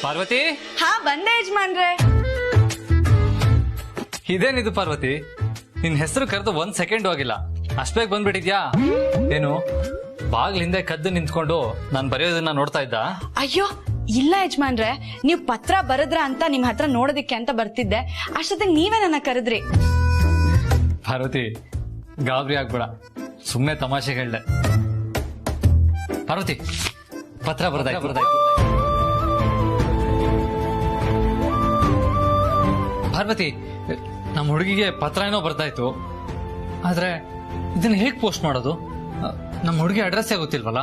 ಪಾರ್ವತಿ. ಹಾ ಬಂದೆ ಯಜಮಾನ್ರೆ. ಇದೇನಿದು ಪಾರ್ವತಿ, ನಿನ್ ಹೆಸರು ಕರೆದು 1 ಸೆಕೆಂಡ್ ಆಗಿಲ್ಲ, ಅಷ್ಟ್ ಬೇಗ ಬಂದ್ಬಿಟ್ಟಿದ್ಯಾ? ಏನು ಬಾಗ್ಲ ಹಿಂದೆ ಕದ್ದು ನಿಂತ್ಕೊಂಡು ನಾನ್ ಬರೆಯೋದನ್ನ ನೋಡ್ತಾ ಇದ್ದ? ಅಯ್ಯೋ ಇಲ್ಲ ಯಜಮಾನ್ರೆ, ನೀವ್ ಪತ್ರ ಬರದ್ರ ಅಂತ ನಿಮ್ ಹತ್ರ ನೋಡೋದಿಕ್ಕೆ ಅಂತ ಬರ್ತಿದ್ದೆ, ಅಷ್ಟೊತ್ತಿಗೆ ನೀವೇ ನನ್ನ ಕರೆದ್ರಿ. ಪಾರ್ವತಿ ಗಾಬರಿ ಆಗ್ಬೇಡ, ಸುಮ್ನೆ ತಮಾಷೆ ಹೇಳ್ದೆ. ಪಾರ್ವತಿ ಪತ್ರ ಬರ್ದಾಯ್ತು. ಪಾರ್ವತಿ ನಮ್ಮ ಹುಡುಗಿಗೆ ಪತ್ರ ಏನೋ ಬರ್ತಾಯ್ತು, ಆದ್ರೆ ಇದನ್ನ ಹೇಗ್ ಪೋಸ್ಟ್ ಮಾಡೋದು? ನಮ್ಮ ಹುಡುಗಿ ಅಡ್ರೆಸ್ ಗೊತ್ತಿಲ್ವಲ್ಲ.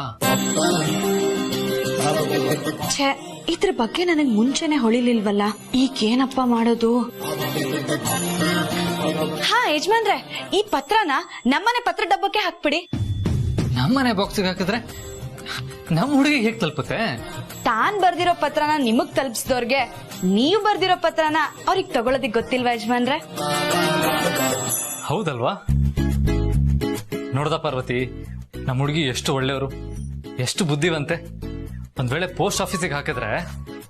ಛೇ, ಇದ್ರ ಬಗ್ಗೆ ನನಗ್ ಮುಂಚೆನೆ ಹೊಳಿಲಿಲ್ವಲ್ಲ, ಈಗೇನಪ್ಪ ಮಾಡೋದು? ಹಾ ಯಜಮಾನ್ರೆ, ಈ ಪತ್ರನ ನಮ್ಮನೆ ಪತ್ರ ಡಬ್ಬಕ್ಕೆ ಹಾಕ್ಬಿಡಿ. ನಮ್ಮನೆ ಬಾಕ್ಸಿಗೆ ಹಾಕಿದ್ರೆ ನಮ್ಮ ಹುಡುಗಿ ಹೇಗ್ ತಲುಪುತ್ತೆ? ತಾನ್ ಬರ್ದಿರೋ ಪತ್ರನ ನಿಮಗ್ ತಲುಪಿಸಿದವ್ರಿಗೆ ನೀವ್ ಬರ್ದಿರೋ ಪತ್ರನ ಅವ್ರಿಗೆ ತಗೊಳೋದಿಕ್ ಗೊತ್ತಿಲ್ವಾ ಯಜಮಾನ್ರೆ? ಹೌದಲ್ವಾ? ನೋಡ್ದ ಪಾರ್ವತಿ, ನಮ್ಮ ಹುಡುಗಿ ಎಷ್ಟು ಒಳ್ಳೆಯವರು, ಎಷ್ಟು ಬುದ್ಧಿವಂತೆ. ಒಂದ್ ವೇಳೆ ಪೋಸ್ಟ್ ಆಫೀಸಿಗೆ ಹಾಕಿದ್ರೆ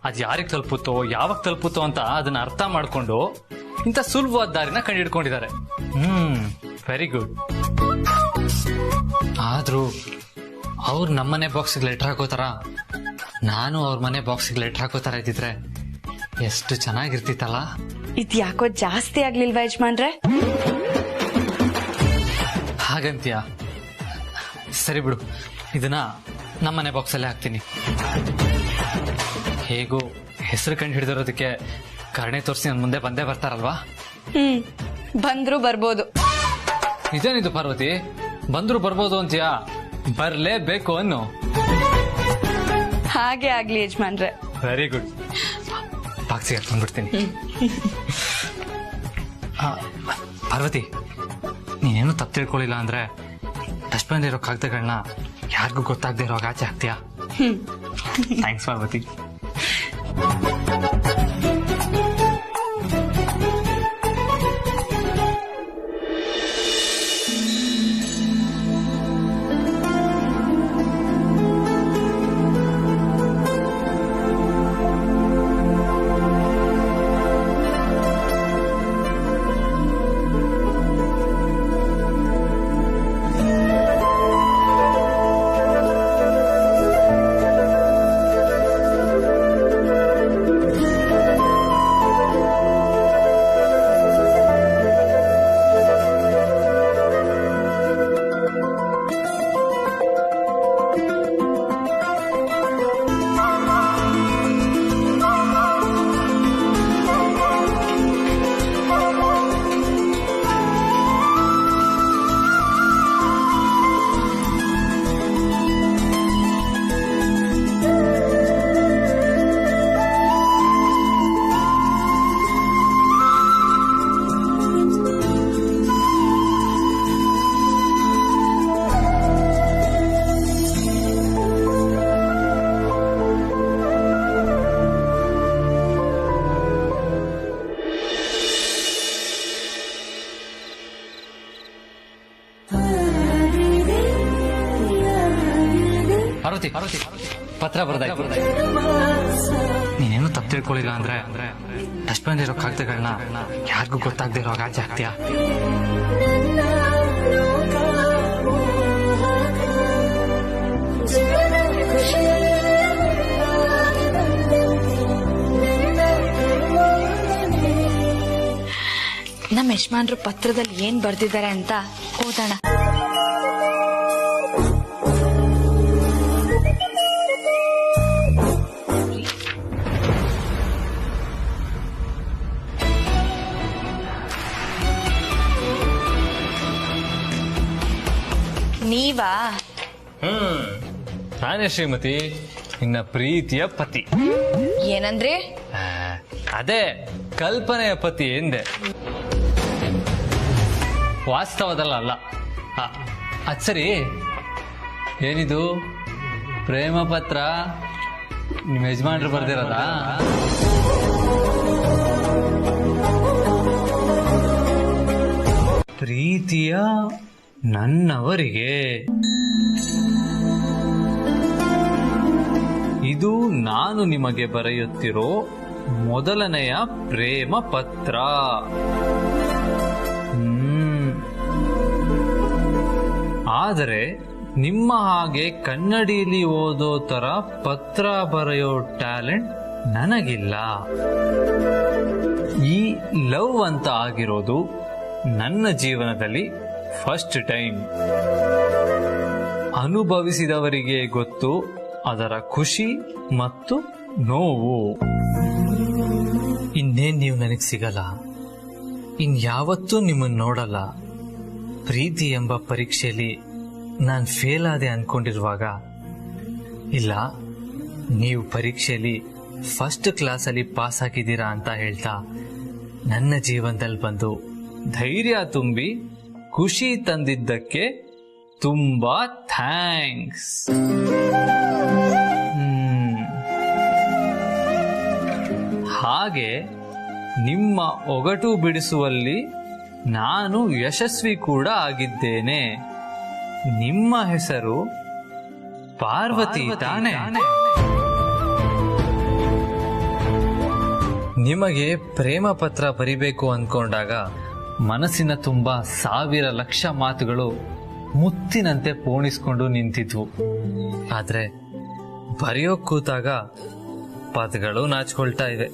ಅದ್ ಯಾರಿಗ್ ತಲುಪುತ್ತೋ, ಯಾವಾಗ ತಲುಪುತ್ತೋ ಅಂತ ಅದನ್ನ ಅರ್ಥ ಮಾಡ್ಕೊಂಡು ಇಂಥ ಸುಲಭವಾದ ದಾರಿನ ಕಂಡಿಡ್ಕೊಂಡಿದ್ದಾರೆ. Very good. ಆದ್ರೂ ಅವ್ರು ನಮ್ಮನೆ ಬಾಕ್ಸಿಗೆ ಲೆಟರ್ ಹಾಕೋತಾರ, ನಾನು ಅವ್ರ ಮನೆ ಬಾಕ್ಸಿಗೆ ಲೆಟರ್ ಹಾಕೋತಾರ ಇದ್ದಿದ್ರೆ ಎಷ್ಟು ಚೆನ್ನಾಗಿರ್ತಿತ್ತಲ್ಲ. ಇದ್ ಯಾಕೋ ಜಾಸ್ತಿ ಆಗ್ಲಿಲ್ವಾ ಯಜಮಾನ್ರೆ? ಹಾಗಂತೀಯ? ಸರಿ ಬಿಡು, ಇದನ್ನ ನಮ್ಮನೆ ಬಾಕ್ಸ್ ಅಲ್ಲೇ ಹಾಕ್ತೀನಿ. ಹೇಗೂ ಹೆಸರು ಕಂಡು ಹಿಡಿದಿರೋದಕ್ಕೆ ಕರುಣೆ ತೋರಿಸಿ ನನ್ ಮುಂದೆ ಬಂದೇ ಬರ್ತಾರಲ್ವಾ? ಬಂದ್ರು ಬರ್ಬೋದು. ಇದೇನಿದು ಪಾರ್ವತಿ, ಬಂದ್ರು ಬರ್ಬೋದು ಅಂತೀಯಾ? ಬರ್ಲೇಬೇಕು ಅನ್ನು. ಹಾಗೆ ಆಗ್ಲಿ ಯಜಮಾನ್ರೆ. Very good. ಬಾಕ್ಸಿಗೆ ಹಾಕೊಂಡ್ಬಿಡ್ತೀನಿ. ಪಾರ್ವತಿ, ನೀನೇನು ತಪ್ಪು ತಿಳ್ಕೊಳ್ಳಿಲ್ಲ ಅಂದ್ರೆ ಡಸ್ಟ್ಬಿನ್ ಇರೋ ಕಾಗದಗಳನ್ನ ಯಾರಿಗೂ ಗೊತ್ತಾಗದೆ ಇರೋ ಆಚೆ ಹಾಕ್ತೀಯಾ? ಥ್ಯಾಂಕ್ಸ್ ಪಾರ್ವತಿ. ಪಾರ್ವತಿ, ಪತ್ರ ಬರ್ದಾಯ್ತು. ನೀನೇನು ತಪ್ಪು ತಿಳ್ಕೊಳ್ಳಿಲ್ಲ ಅಂದ್ರೆ ಡಸ್ಟ್ಬಿನ್ ಇರೋ ಕಾಗದಗಳನ್ನ ಯಾರಿಗೂ ಗೊತ್ತಾಗದೆ ಇರೋ ಆಚೆ ಹಾಕ್ತೀಯಾ? ನಮ್ಮ ಯಜಮಾನ್ರು ಪತ್ರದಲ್ಲಿ ಏನ್ ಬರ್ದಿದ್ದಾರೆ ಅಂತ ಓದೋಣ. ನೀವಾ? ನಾನೇ ಶ್ರೀಮತಿ, ನಿನ್ನ ಪ್ರೀತಿಯ ಪತಿ. ಏನಂದ್ರೆ? ಅದೇ ಕಲ್ಪನೆಯ ಪತಿ ಎಂದೆ, ವಾಸ್ತವದಲ್ಲ ಅಲ್ಲ. ಅದ್ ಸರಿ, ಏನಿದು ಪ್ರೇಮ ಪತ್ರ? ನಿಮ್ಮ ಯಜಮಾನ್ರು ಬರ್ದಿರೋದಾ? ಪ್ರೀತಿಯ ನನ್ನವರಿಗೆ. ಇದು ಇದು ನಾನು ನಿಮಗೆ ಬರೆಯುತ್ತಿರೋ ಮೊದಲನೆಯ ಪ್ರೇಮ ಪತ್ರ. ಆದರೆ ನಿಮ್ಮ ಹಾಗೆ ಕನ್ನಡಿಯಲ್ಲಿ ಓದೋ ತರ ಪತ್ರ ಬರೆಯೋ ಟ್ಯಾಲೆಂಟ್ ನನಗಿಲ್ಲ. ಈ ಲವ್ ಅಂತ ಆಗಿರೋದು ನನ್ನ ಜೀವನದಲ್ಲಿ ಫಸ್ಟ್ ಟೈಮ್. ಅನುಭವಿಸಿದವರಿಗೆ ಗೊತ್ತು ಅದರ ಖುಷಿ ಮತ್ತು ನೋವು. ಇನ್ನೇನ್ ನೀವು ನನಗೆ ಸಿಗಲ್ಲ, ಇನ್ಯಾವತ್ತೂ ನಿಮ್ಮನ್ನು ನೋಡಲ್ಲ. ಪ್ರೀತಿ ಎಂಬ ಪರೀಕ್ಷೆಯಲ್ಲಿ ನಾನು ಫೇಲ್ ಆದೆ ಅನ್ಕೊಂಡಿರುವಾಗ, ಇಲ್ಲ ನೀವು ಪರೀಕ್ಷೆಯಲ್ಲಿ ಫಸ್ಟ್ ಕ್ಲಾಸಲ್ಲಿ ಪಾಸ್ ಆಗಿದ್ದೀರಾ ಅಂತ ಹೇಳ್ತಾ ನನ್ನ ಜೀವನದಲ್ಲಿ ಬಂದು ಧೈರ್ಯ ತುಂಬಿ ಖುಷಿ ತಂದಿದ್ದಕ್ಕೆ ತುಂಬಾ ಥ್ಯಾಂಕ್ಸ್. ಹಾಗೆ ನಿಮ್ಮ ಒಗಟು ಬಿಡಿಸುವಲ್ಲಿ ನಾನು ಯಶಸ್ವಿ ಕೂಡ ಆಗಿದ್ದೇನೆ. ನಿಮ್ಮ ಹೆಸರು ಪಾರ್ವತಿ ತಾನೆ? ನಿಮಗೆ ಪ್ರೇಮ ಪತ್ರ ಬರಿಬೇಕು ಅನ್ಕೊಂಡಾಗ ಮನಸ್ಸಿನ ತುಂಬಾ ಸಾವಿರ ಲಕ್ಷ ಮಾತುಗಳು ಮುತ್ತಿನಂತೆ ಪೋಣಿಸ್ಕೊಂಡು ನಿಂತಿದ್ವು. ಆದ್ರೆ ಬರೆಯೋಕ್ ಕೂತಾಗ ಪದಗಳು ನಾಚ್ಕೊಳ್ತಾ ಇವೆ.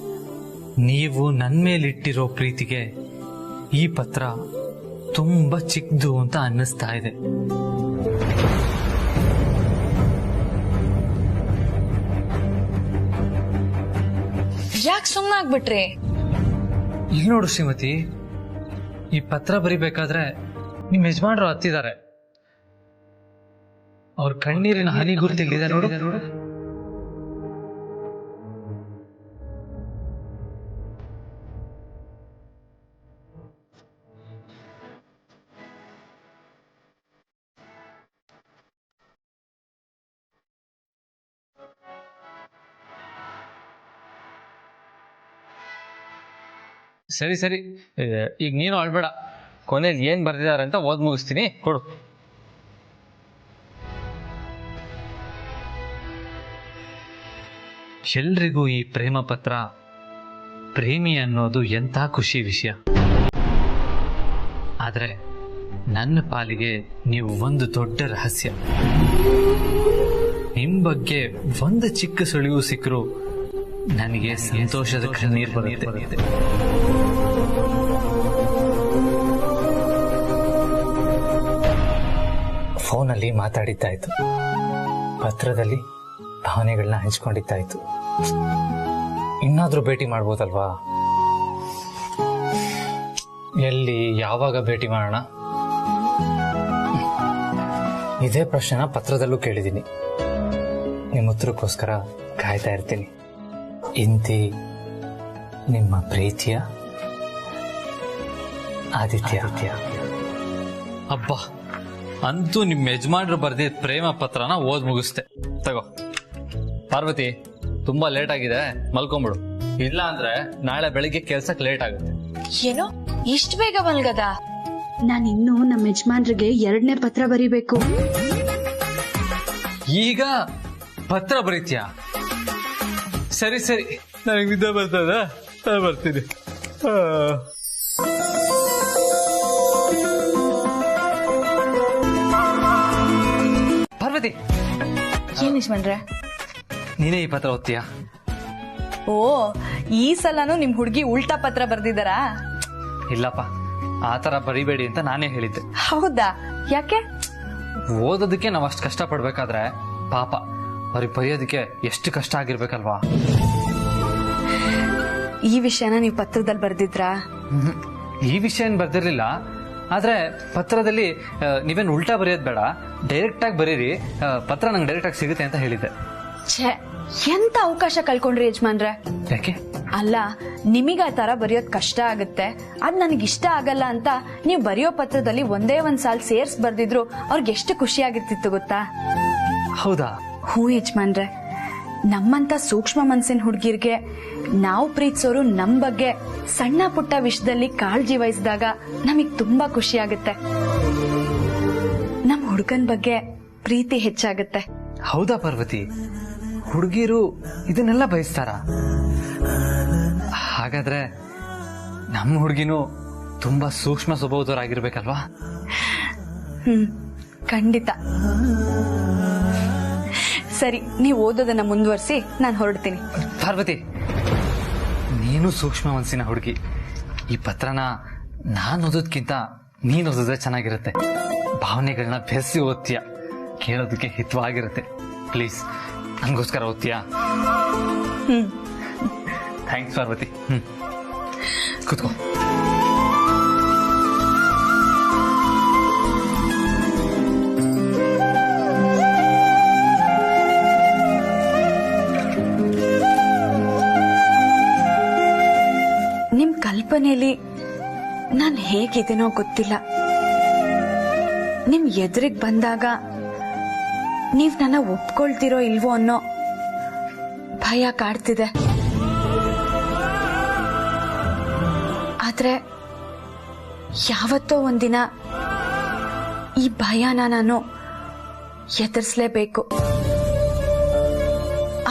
ನೀವು ನನ್ನ ಮೇಲಿಟ್ಟಿರೋ ಪ್ರೀತಿಗೆ ಈ ಪತ್ರ ತುಂಬಾ ಚಿಕ್ಕದು ಅಂತ ಅನ್ನಿಸ್ತಾ ಇದೆ. ಯಾಕೆ ಸುಮ್ಮನಾಗ್ಬಿಟ್ರಿ? ಇಲ್ಲಿ ನೋಡು ಶ್ರೀಮತಿ, ಈ ಪತ್ರ ಬರಿಬೇಕಾದ್ರೆ ನಿಮ್ ಯಜಮಾನ್ರು ಹತ್ತಿದ್ದಾರೆ. ಅವ್ರ ಕಣ್ಣೀರಿನ ಹನಿ ಗುರುತಿಲ್ಲಿದೆ ನೋಡು. ಸರಿ ಸರಿ, ಈಗ ನೀನು ಅಳ್ಬೇಡ. ಕೊನೆಯಲ್ಲಿ ಏನ್ ಬರ್ದಿದ್ದಾರೆ ಅಂತ ಓದ್ ಮುಗಿಸ್ತೀನಿ, ಕೊಡು. ಎಲ್ರಿಗೂ ಈ ಪ್ರೇಮ ಪತ್ರ, ಪ್ರೇಮಿ ಅನ್ನೋದು ಎಂಥ ಖುಷಿ ವಿಷಯ. ಆದ್ರೆ ನನ್ನ ಪಾಲಿಗೆ ನೀವು ಒಂದು ದೊಡ್ಡ ರಹಸ್ಯ. ನಿಮ್ ಬಗ್ಗೆ ಒಂದು ಚಿಕ್ಕ ಸುಳಿವು ಸಿಕ್ಕರೂ ನನಗೆ ಸಂತೋಷದ ಕಣ್ಣೀರು ಬರುತ್ತೆ. ಫೋನಲ್ಲಿ ಮಾತಾಡಿದ್ದಾಯ್ತು, ಪತ್ರದಲ್ಲಿ ಭಾವನೆಗಳನ್ನ ಹಂಚ್ಕೊಂಡಿದ್ದಾಯ್ತು. ಇನ್ನಾದ್ರೂ ಭೇಟಿ ಮಾಡ್ಬೋದಲ್ವಾ? ಎಲ್ಲಿ, ಯಾವಾಗ ಭೇಟಿ ಮಾಡೋಣ? ಇದೇ ಪ್ರಶ್ನೆನ ಪತ್ರದಲ್ಲೂ ಕೇಳಿದ್ದೀನಿ. ನಿಮ್ಮ ಉತ್ತರಕ್ಕೋಸ್ಕರ ಕಾಯ್ತಾ ಇರ್ತೀನಿ. ಇಂತಿ ನಿಮ್ಮ ಪ್ರೀತಿಯ ಆದಿತ್ಯ. ಅಬ್ಬಾ, ಅಂತೂ ನಿಮ್ಮ ಯಜಮಾನ್ರು ಬರ್ದಿದ್ದ ಪ್ರೇಮ ಪತ್ರನ ಓದ್ ಮುಗಿಸ್ತೆ. ತಗೋ ಪಾರ್ವತಿ, ತುಂಬಾ ಲೇಟ್ ಆಗಿದೆ, ಮಲ್ಕೊಂಬಿಡು. ಇಲ್ಲ ಅಂದ್ರೆ ನಾಳೆ ಬೆಳಿಗ್ಗೆ ಕೆಲ್ಸಕ್ಕೆ ಲೇಟ್ ಆಗುತ್ತೆ. ಏನೋ ಇಷ್ಟು ಬೇಗ ಮಲ್ಗದ? ನಾನಿನ್ನು ನಮ್ಮ ಯಜಮಾನ್ರಿಗೆ 2ನೇ ಪತ್ರ ಬರಿಬೇಕು. ಈಗ ಪತ್ರ ಬರೀತ್ಯಾ? ಸರಿ ಸರಿ, ನನಗೆ ನಿದ್ದೆ ಬರ್ತದ, ಬರ್ತೀನಿ. ಪಾರ್ವತಿ, ಏನ್ ಯಜಮಾನ್ರೆ? ನೀನೇ ಈ ಪತ್ರ ಓದ್ತೀಯಾ? ಓ, ಈ ಸಲನು ನಿಮ್ ಹುಡುಗಿ ಉಲ್ಟಾ ಪತ್ರ ಬರ್ದಿದ್ದಾರಾ? ಇಲ್ಲಪ್ಪ, ಆತರ ಬರಿಬೇಡಿ ಅಂತ ನಾನೇ ಹೇಳಿದ್ದೆ. ಹೌದಾ? ಯಾಕೆ? ಓದೋದಕ್ಕೆ ನಾವ್ ಅಷ್ಟು ಕಷ್ಟ ಪಡ್ಬೇಕಾದ್ರೆ ಪಾಪ ಅವ್ರಿಗೆ ಬರೆಯೋದಕ್ಕೆ ಎಷ್ಟು ಕಷ್ಟ ಆಗಿರ್ಬೇಕಲ್ವಾ? ಈ ವಿಷಯನ ನೀವು ಪತ್ರದಲ್ಲಿ ಬರ್ದಿದ್ರಾ? ಈ ವಿಷಯ ಏನ್ ಬರ್ದಿರ್ಲಿಲ್ಲ. ಆದ್ರೆ ಪತ್ರದಲ್ಲಿ ನೀವೇನು ಉಲ್ಟಾ ಬರೆಯೋದು ಬೇಡ, ಡೈರೆಕ್ಟ್ ಆಗಿ ಬರೀರಿ, ಪತ್ರ ನಂಗೆ ಡೈರೆಕ್ಟ್ ಆಗಿ ಸಿಗುತ್ತೆ ಅಂತ ಹೇಳಿದ್ದೆ. ಛೇ, ಎಂತ ಅವಕಾಶ ಕಳ್ಕೊಂಡ್ರಿ ಯಜಮಾನ್ರೆ. ಯಾಕೆ? ಅಲ್ಲ, ನಿಮಗ ಆ ತರ ಬರೆಯೋದ್ ಕಷ್ಟ ಆಗುತ್ತೆ, ಅದ್ ನನಗೆ ಇಷ್ಟ ಆಗಲ್ಲ ಅಂತ ನೀವು ಬರೆಯೋ ಪತ್ರದಲ್ಲಿ ಒಂದೇ ಒಂದ್ ಸಾಲ್ ಸೇರ್ಸ್ ಬರ್ದಿದ್ರು ಅವ್ರಿಗೆ ಎಷ್ಟು ಖುಷಿ ಆಗಿರ್ತಿತ್ತು ಗೊತ್ತಾ? ಹೌದಾ? ಹೂ ಯಜಮಾನ್ರೆ, ನಮ್ಮಂತ ಸೂಕ್ಷ್ಮ ಮನ್ಸಿನ ಹುಡುಗಿರ್ಗೆ ನಾವು ಪ್ರೀತಿಸೋರು ನಮ್ ಬಗ್ಗೆ ಸಣ್ಣ ಪುಟ್ಟ ವಿಷಯದಲ್ಲಿ ಕಾಳಜಿ ವಹಿಸಿದಾಗ ನಮಗ್ ತುಂಬಾ ಖುಷಿ ಆಗುತ್ತೆ. ನಮ್ ಹುಡುಗನ್ ಬಗ್ಗೆ ಪ್ರೀತಿ ಹೆಚ್ಚಾಗುತ್ತೆ. ಹೌದಾ ಪಾರ್ವತಿ? ಹುಡುಗಿರು ಇದನ್ನೆಲ್ಲ ಬಯಸ್ತಾರ? ಹಾಗಾದ್ರೆ ನಮ್ಮ ಹುಡುಗಿನೂ ತುಂಬಾ ಸೂಕ್ಷ್ಮ ಸ್ವಭಾವದವರಾಗಿರ್ಬೇಕಲ್ವಾ? ಖಂಡಿತ. ಸರಿ, ನೀವು ಓದೋದನ್ನ ಮುಂದುವರಿಸಿ, ನಾನು ಹೊರಡ್ತೀನಿ. ಪಾರ್ವತಿ, ನೀನು ಸೂಕ್ಷ್ಮ ಮನಸ್ಸಿನ ಹುಡುಗಿ. ಈ ಪತ್ರನ ನಾನು ಓದೋದ್ಕಿಂತ ನೀನು ಓದಿದ್ರೆ ಚೆನ್ನಾಗಿರುತ್ತೆ. ಭಾವನೆಗಳನ್ನ ಬೆರೆಸಿ ಓದ್ತೀಯ, ಕೇಳೋದಕ್ಕೆ ಹಿತವಾಗಿರುತ್ತೆ. ಪ್ಲೀಸ್ ನನಗೋಸ್ಕರ ಓದ್ತೀಯಾ? ಥ್ಯಾಂಕ್ಸ್ ಪಾರ್ವತಿ. ಕೂತ್ಕೋ. ನಿಮ್ ಕಲ್ಪನೆಯಲ್ಲಿ ನಾನು ಹೇಗಿದ್ದೀನೋ ಗೊತ್ತಿಲ್ಲ. ನಿಮ್ ಎದುರಿಗೆ ಬಂದಾಗ ನೀವ್ ನನ್ನ ಒಪ್ಕೊಳ್ತಿರೋ ಇಲ್ವೋ ಅನ್ನೋ ಭಯ ಕಾಡ್ತಿದೆ. ಆದ್ರೆ ಯಾವತ್ತೋ ಒಂದಿನ ಈ ಭಯನ ನಾನು ಎದುರಿಸಲೇಬೇಕು.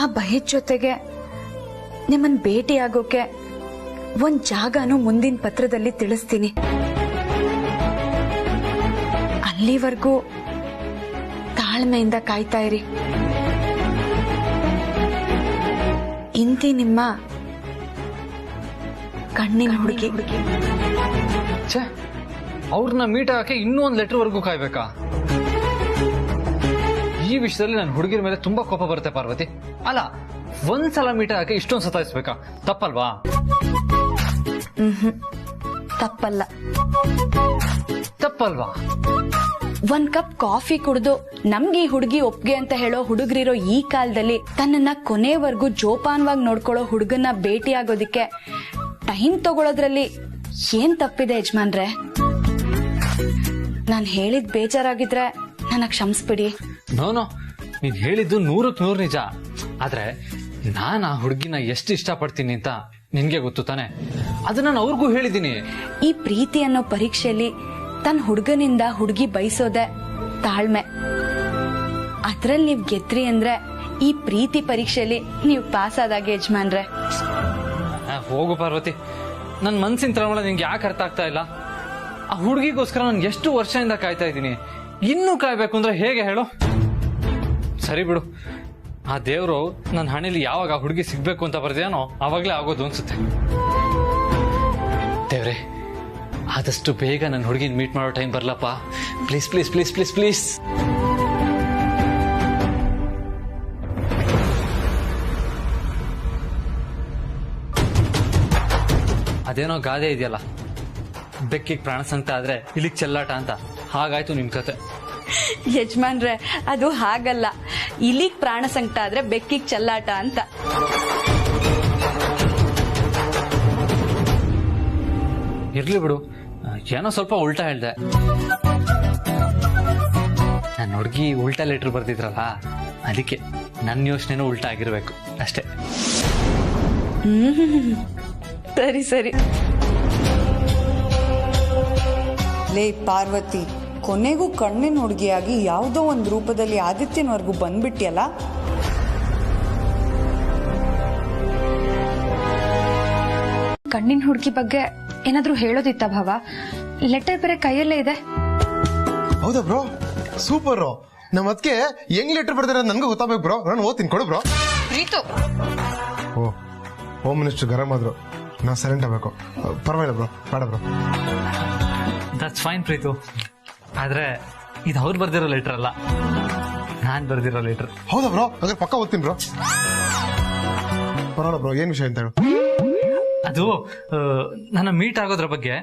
ಆ ಭಯದ ಜೊತೆಗೆ ನಿಮ್ಮನ್ನ ಭೇಟಿಯಾಗೋಕೆ ಒಂದ್ ಜಾಗನೂ ಮುಂದಿನ ಪತ್ರದಲ್ಲಿ ತಿಳಿಸ್ತೀನಿ. ಅಲ್ಲಿವರೆಗೂ ತಾಳ್ಮೆಯಿಂದ ಕಾಯ್ತಾ ಇರಿ. ಇಂತಿ ನಿಮ್ಮ ಕಣ್ಣಿನ ಹುಡುಗಿ. ಅವ್ರನ್ನ ಮೀಟ್ ಆಗಕ್ಕೆ ಇನ್ನೂ ಒಂದು ಲೆಟರ್ ವರೆಗೂ ಕಾಯ್ಬೇಕಾ? ಈ ವಿಷಯದಲ್ಲಿ ನನ್ನ ಹುಡುಗಿರ ಮೇಲೆ ತುಂಬಾ ಕೋಪ ಬರುತ್ತೆ ಪಾರ್ವತಿ. ಅಲ್ಲ, ಒಂದ್ಸಲ ಮೀಟ್ ಆಗಕ್ಕೆ ಇಷ್ಟೊಂದು ಸತಾಯಿಸ್ಬೇಕಾ? ತಪ್ಪಲ್ವಾ? ತಪ್ಪಲ್ಲ. ತಪ್ಪಲ್ವಾ? ಒಂದ್ ಕಪ್ ಕಾಫಿ ಕುಡಿದು ನಮ್ಗೆ ಈ ಹುಡುಗಿ ಒಪ್ಗೆ ಅಂತ ಹೇಳೋ ಹುಡುಗರಿರೋ ಈ ಕಾಲದಲ್ಲಿ ತನ್ನನ್ನ ಕೊನೆವರೆಗೂ ಜೋಪಾನವಾಗಿ ನೋಡ್ಕೊಳ್ಳೋ ಹುಡುಗನ್ನ ಭೇಟಿಯಾಗೋದಿಕ್ಕೆ ಟೈಮ್ ತಗೊಳ್ಳೋದ್ರಲ್ಲಿ ಏನ್ ತಪ್ಪಿದೆ ಯಜಮಾನ್ರೆ? ನಾನ್ ಹೇಳಿದ್ ಬೇಜಾರಾಗಿದ್ರೆ ನನ್ನ ಕ್ಷಮಿಸ್ಬಿಡಿ. ನೋನೋ, ನೀನ್ ಹೇಳಿದ್ದು 100% ನಿಜ. ಆದ್ರೆ ನಾನ್ ಆ ಹುಡುಗಿನ ಎಷ್ಟು ಇಷ್ಟಪಡ್ತೀನಿ ಅಂತ ನಿನ್ಗೆ ಗೊತ್ತು ತಾನೆ? ಅದು ನಾನು ಅವ್ರಿಗೂ ಹೇಳಿದ್ದೀನಿ. ಈ ಪ್ರೀತಿ ಅನ್ನೋ ಪರೀಕ್ಷೆಯಲ್ಲಿ ತನ್ನ ಹುಡುಗನಿಂದ ಹುಡುಗಿ ಬಯಸೋದೆ ತಾಳ್ಮೆ. ಅದ್ರಲ್ಲಿ ನೀವ್ ಗೆದ್ರಿ ಅಂದ್ರೆ ಈ ಪ್ರೀತಿ ಪರೀಕ್ಷೆಯಲ್ಲಿ ನೀವು ಪಾಸ್ ಆದಾಗೆ ಯಜಮಾನ್ರೆ. ಹೋಗು ಪಾರ್ವತಿ, ನನ್ ಮನ್ಸಿನ ತಳಮಳ ನಿಂಗೆ ಯಾಕೆ ಅರ್ಥ ಆಗ್ತಾ ಇಲ್ಲ? ಆ ಹುಡುಗಿಗೋಸ್ಕರ ನಾನು ಎಷ್ಟು ವರ್ಷದಿಂದ ಕಾಯ್ತಾ ಇದ್ದೀನಿ. ಇನ್ನೂ ಕಾಯ್ಬೇಕು ಅಂದ್ರೆ ಹೇಗೆ ಹೇಳು? ಸರಿ ಬಿಡು, ಆ ದೇವ್ರು ನನ್ನ ಹಣೆಯಲ್ಲಿ ಯಾವಾಗ ಆ ಹುಡುಗಿ ಸಿಗ್ಬೇಕು ಅಂತ ಬರ್ದೇನೋ ಅವಾಗ್ಲೇ ಆಗೋದು ಅನ್ಸುತ್ತೆ. ದೇವ್ರೆ, ಆದಷ್ಟು ಬೇಗ ನನ್ನ ಹುಡುಗಿನ ಮೀಟ್ ಮಾಡೋ ಟೈಮ್ ಬರ್ಲಪ್ಪ. Please please please please please. ಅದೇನೋ ಗಾದೆ ಇದೆಯಲ್ಲ, ಬೆಕ್ಕಿಗೆ ಪ್ರಾಣ ಸಂಕಟ ಆದ್ರೆ ಇಲ್ಲಿಗೆ ಚೆಲ್ಲಾಟ ಅಂತ. ಹಾಗಾಯ್ತು ನಿಮ್ ಕತೆ. ಯಜಮಾನ್ರೆ, ಅದು ಹಾಗಲ್ಲ. ಇಲ್ಲಿಗ್ ಪ್ರಾಣ ಸಂಕಟ ಆದ್ರೆ ಬೆಕ್ಕಿಗ್ ಚೆಲ್ಲಾಟ ಅಂತ. ಇರ್ಲಿ ಬಿಡು, ಏನೋ ಸ್ವಲ್ಪ ಉಲ್ಟಾ ಹೇಳ್ದೆ. ನನ್ನ ಹುಡುಗಿ ಉಲ್ಟಾ ಲೆಟರ್ ಬರ್ದಿದ್ರಲ್ಲ, ಅದಕ್ಕೆ ನನ್ನ ಯೋಚನೆನೂ ಉಲ್ಟಾ ಆಗಿರ್ಬೇಕು ಅಷ್ಟೇ. ಸರಿ ಸರಿ. ಲೇ ಪಾರ್ವತಿ, ಕೊನೆಗೂ ಕಣ್ಣಿನ ಹುಡುಗಿಯಾಗಿ ಯಾವುದೋ ಒಂದು ರೂಪದಲ್ಲಿ ಆದಿತ್ಯನವರೆಗೂ ಬಂದ್ಬಿಟ್ಟಿಯಲ್ಲ. ಕಣ್ಣಿನ ಹುಡುಗಿ ಬಗ್ಗೆ ಏನಾದ್ರೂ ಹೇಳೋದಿತ್ತ ಭಾವ? ಲೆಟರ್ ಬೇರೆ ಕೈಯಲ್ಲೇ ಇದೆ. ಹೌದಾ ಬ್ರೋ, ಸೂಪರ್. ನಮ್ಮ ಅದಕ್ಕೆ ಹೆಂಗ್ ಲೆಟರ್ ಬರ್ತಾರೆ ನನ್ಗೂ ಗೊತ್ತಾಗಬೇಕು ಬ್ರೋ. ನಾನು ಓದ್ತೀನಿ, ಕೊಡು ಬ್ರೋ. ಓ, ಹೋಮ್ ಮಿನಿಸ್ಟರ್ ಗರಂ ಆದ್ರು, ನಾ ಸೈಲೆಂಟ್ ಆಗ್ಬೇಕು. ಪರವಾಗಿಲ್ಲ ಬ್ರೋ, ಬೇಡ ಬ್ರೋ. That's fine Preethu. ಆದ್ರೆ ಇದು ಅವ್ರು ಬರ್ದಿರೋ ಲೆಟರ್ ಅಲ್ಲ, ನಾನ್ ಬರ್ದಿರೋ ಲೆಟರ್. ಹೌದಾ ಬ್ರೋ? ಹಾಗಾದ್ರೆ ಪಕ್ಕ ಓದ್ತೀನಿ ಬ್ರೋ. ಪರವಾಗಿಲ್ಲ ಬ್ರೋ, ಏನ್ ವಿಷಯ ಅಂತ ಹೇಳು. ಅದು ನನ್ನ ಮೀಟ್ ಆಗೋದ್ರ ಬಗ್ಗೆ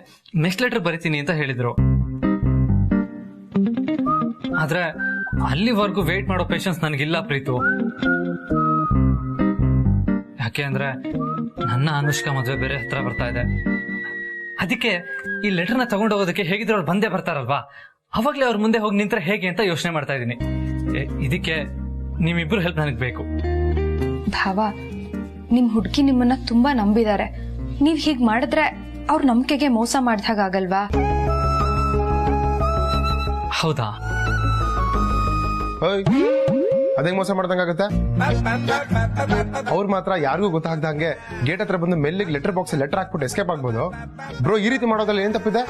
ನೆಕ್ಸ್ಟ್ ಲೆಟರ್ ಬರಿತೀನಿ ಅಂತ ಹೇಳಿದ್ರು. ಆದ್ರೆ ಅಲ್ಲಿವರೆಗೂ ವೇಟ್ ಮಾಡೋ ಪೇಷನ್ಸ್ ನನಗಿಲ್ಲ ಪ್ರೀತು. ಯಾಕೆ ಅಂದ್ರೆ ನನ್ನ ಅನುಷ್ಕಾ ಮದುವೆ ಬೇರೆ ಹತ್ರ ಬರ್ತಾ ಇದೆ. ಅದಕ್ಕೆ ಈ ಲೆಟರ್ನ ತಗೊಂಡೋಗೋದಕ್ಕೆ ಹೇಗಿದ್ರು ಅವ್ರು ಬಂದೇ ಬರ್ತಾರಲ್ವಾ, ಅವಾಗ್ಲೇ ಅವ್ರ ಮುಂದೆ ಹೋಗಿ ನಿಂತ್ರೆ ಹೇಗೆ ಅಂತ ಯೋಚನೆ ಮಾಡ್ತಾ ಇದ್ದೀನಿ. ಇದಕ್ಕೆ ನಿಮ್ಮಿಬ್ರು ಹೆಲ್ಪ್ ನನಗೆ ಬೇಕು. ಭಾವ, ನಿಮ್ ಹುಡುಗಿ ನಿಮ್ಮನ್ನ ತುಂಬಾ ನಂಬಿದ್ದಾರೆ. ನೀವ್ ಹೀಗ್ ಮಾಡಿದ್ರೆ ಅವ್ರ ನಂಬಿಕೆಗೆ ಮೋಸ ಮಾಡ್ದಾಗ ಆಗಲ್ವಾ? ಹೌದಾ? ಅದೇ ಮೋಸ ಮಾಡ್ದಂಗಾಗತ್ತೆ. ಅವ್ರು ಮಾತ್ರ ಯಾರಿಗೂ ಗೊತ್ತಾಗ್ದಂಗೆ ಗೇಟ್ ಹತ್ರ ಬಂದು ಮೆಲ್ಲಿಗೆ ಲೆಟರ್ ಬಾಕ್ಸ್ ಲೆಟರ್ ಹಾಕ್ಬಿಟ್ಟು ಎಸ್ಕೇಪ್ ಆಗ್ಬೋದು. ಬ್ರೋ ಈ ರೀತಿ ಮಾಡೋದ್ರಲ್ಲಿ ಏನ್ ತಪ್ಪಿದೆ?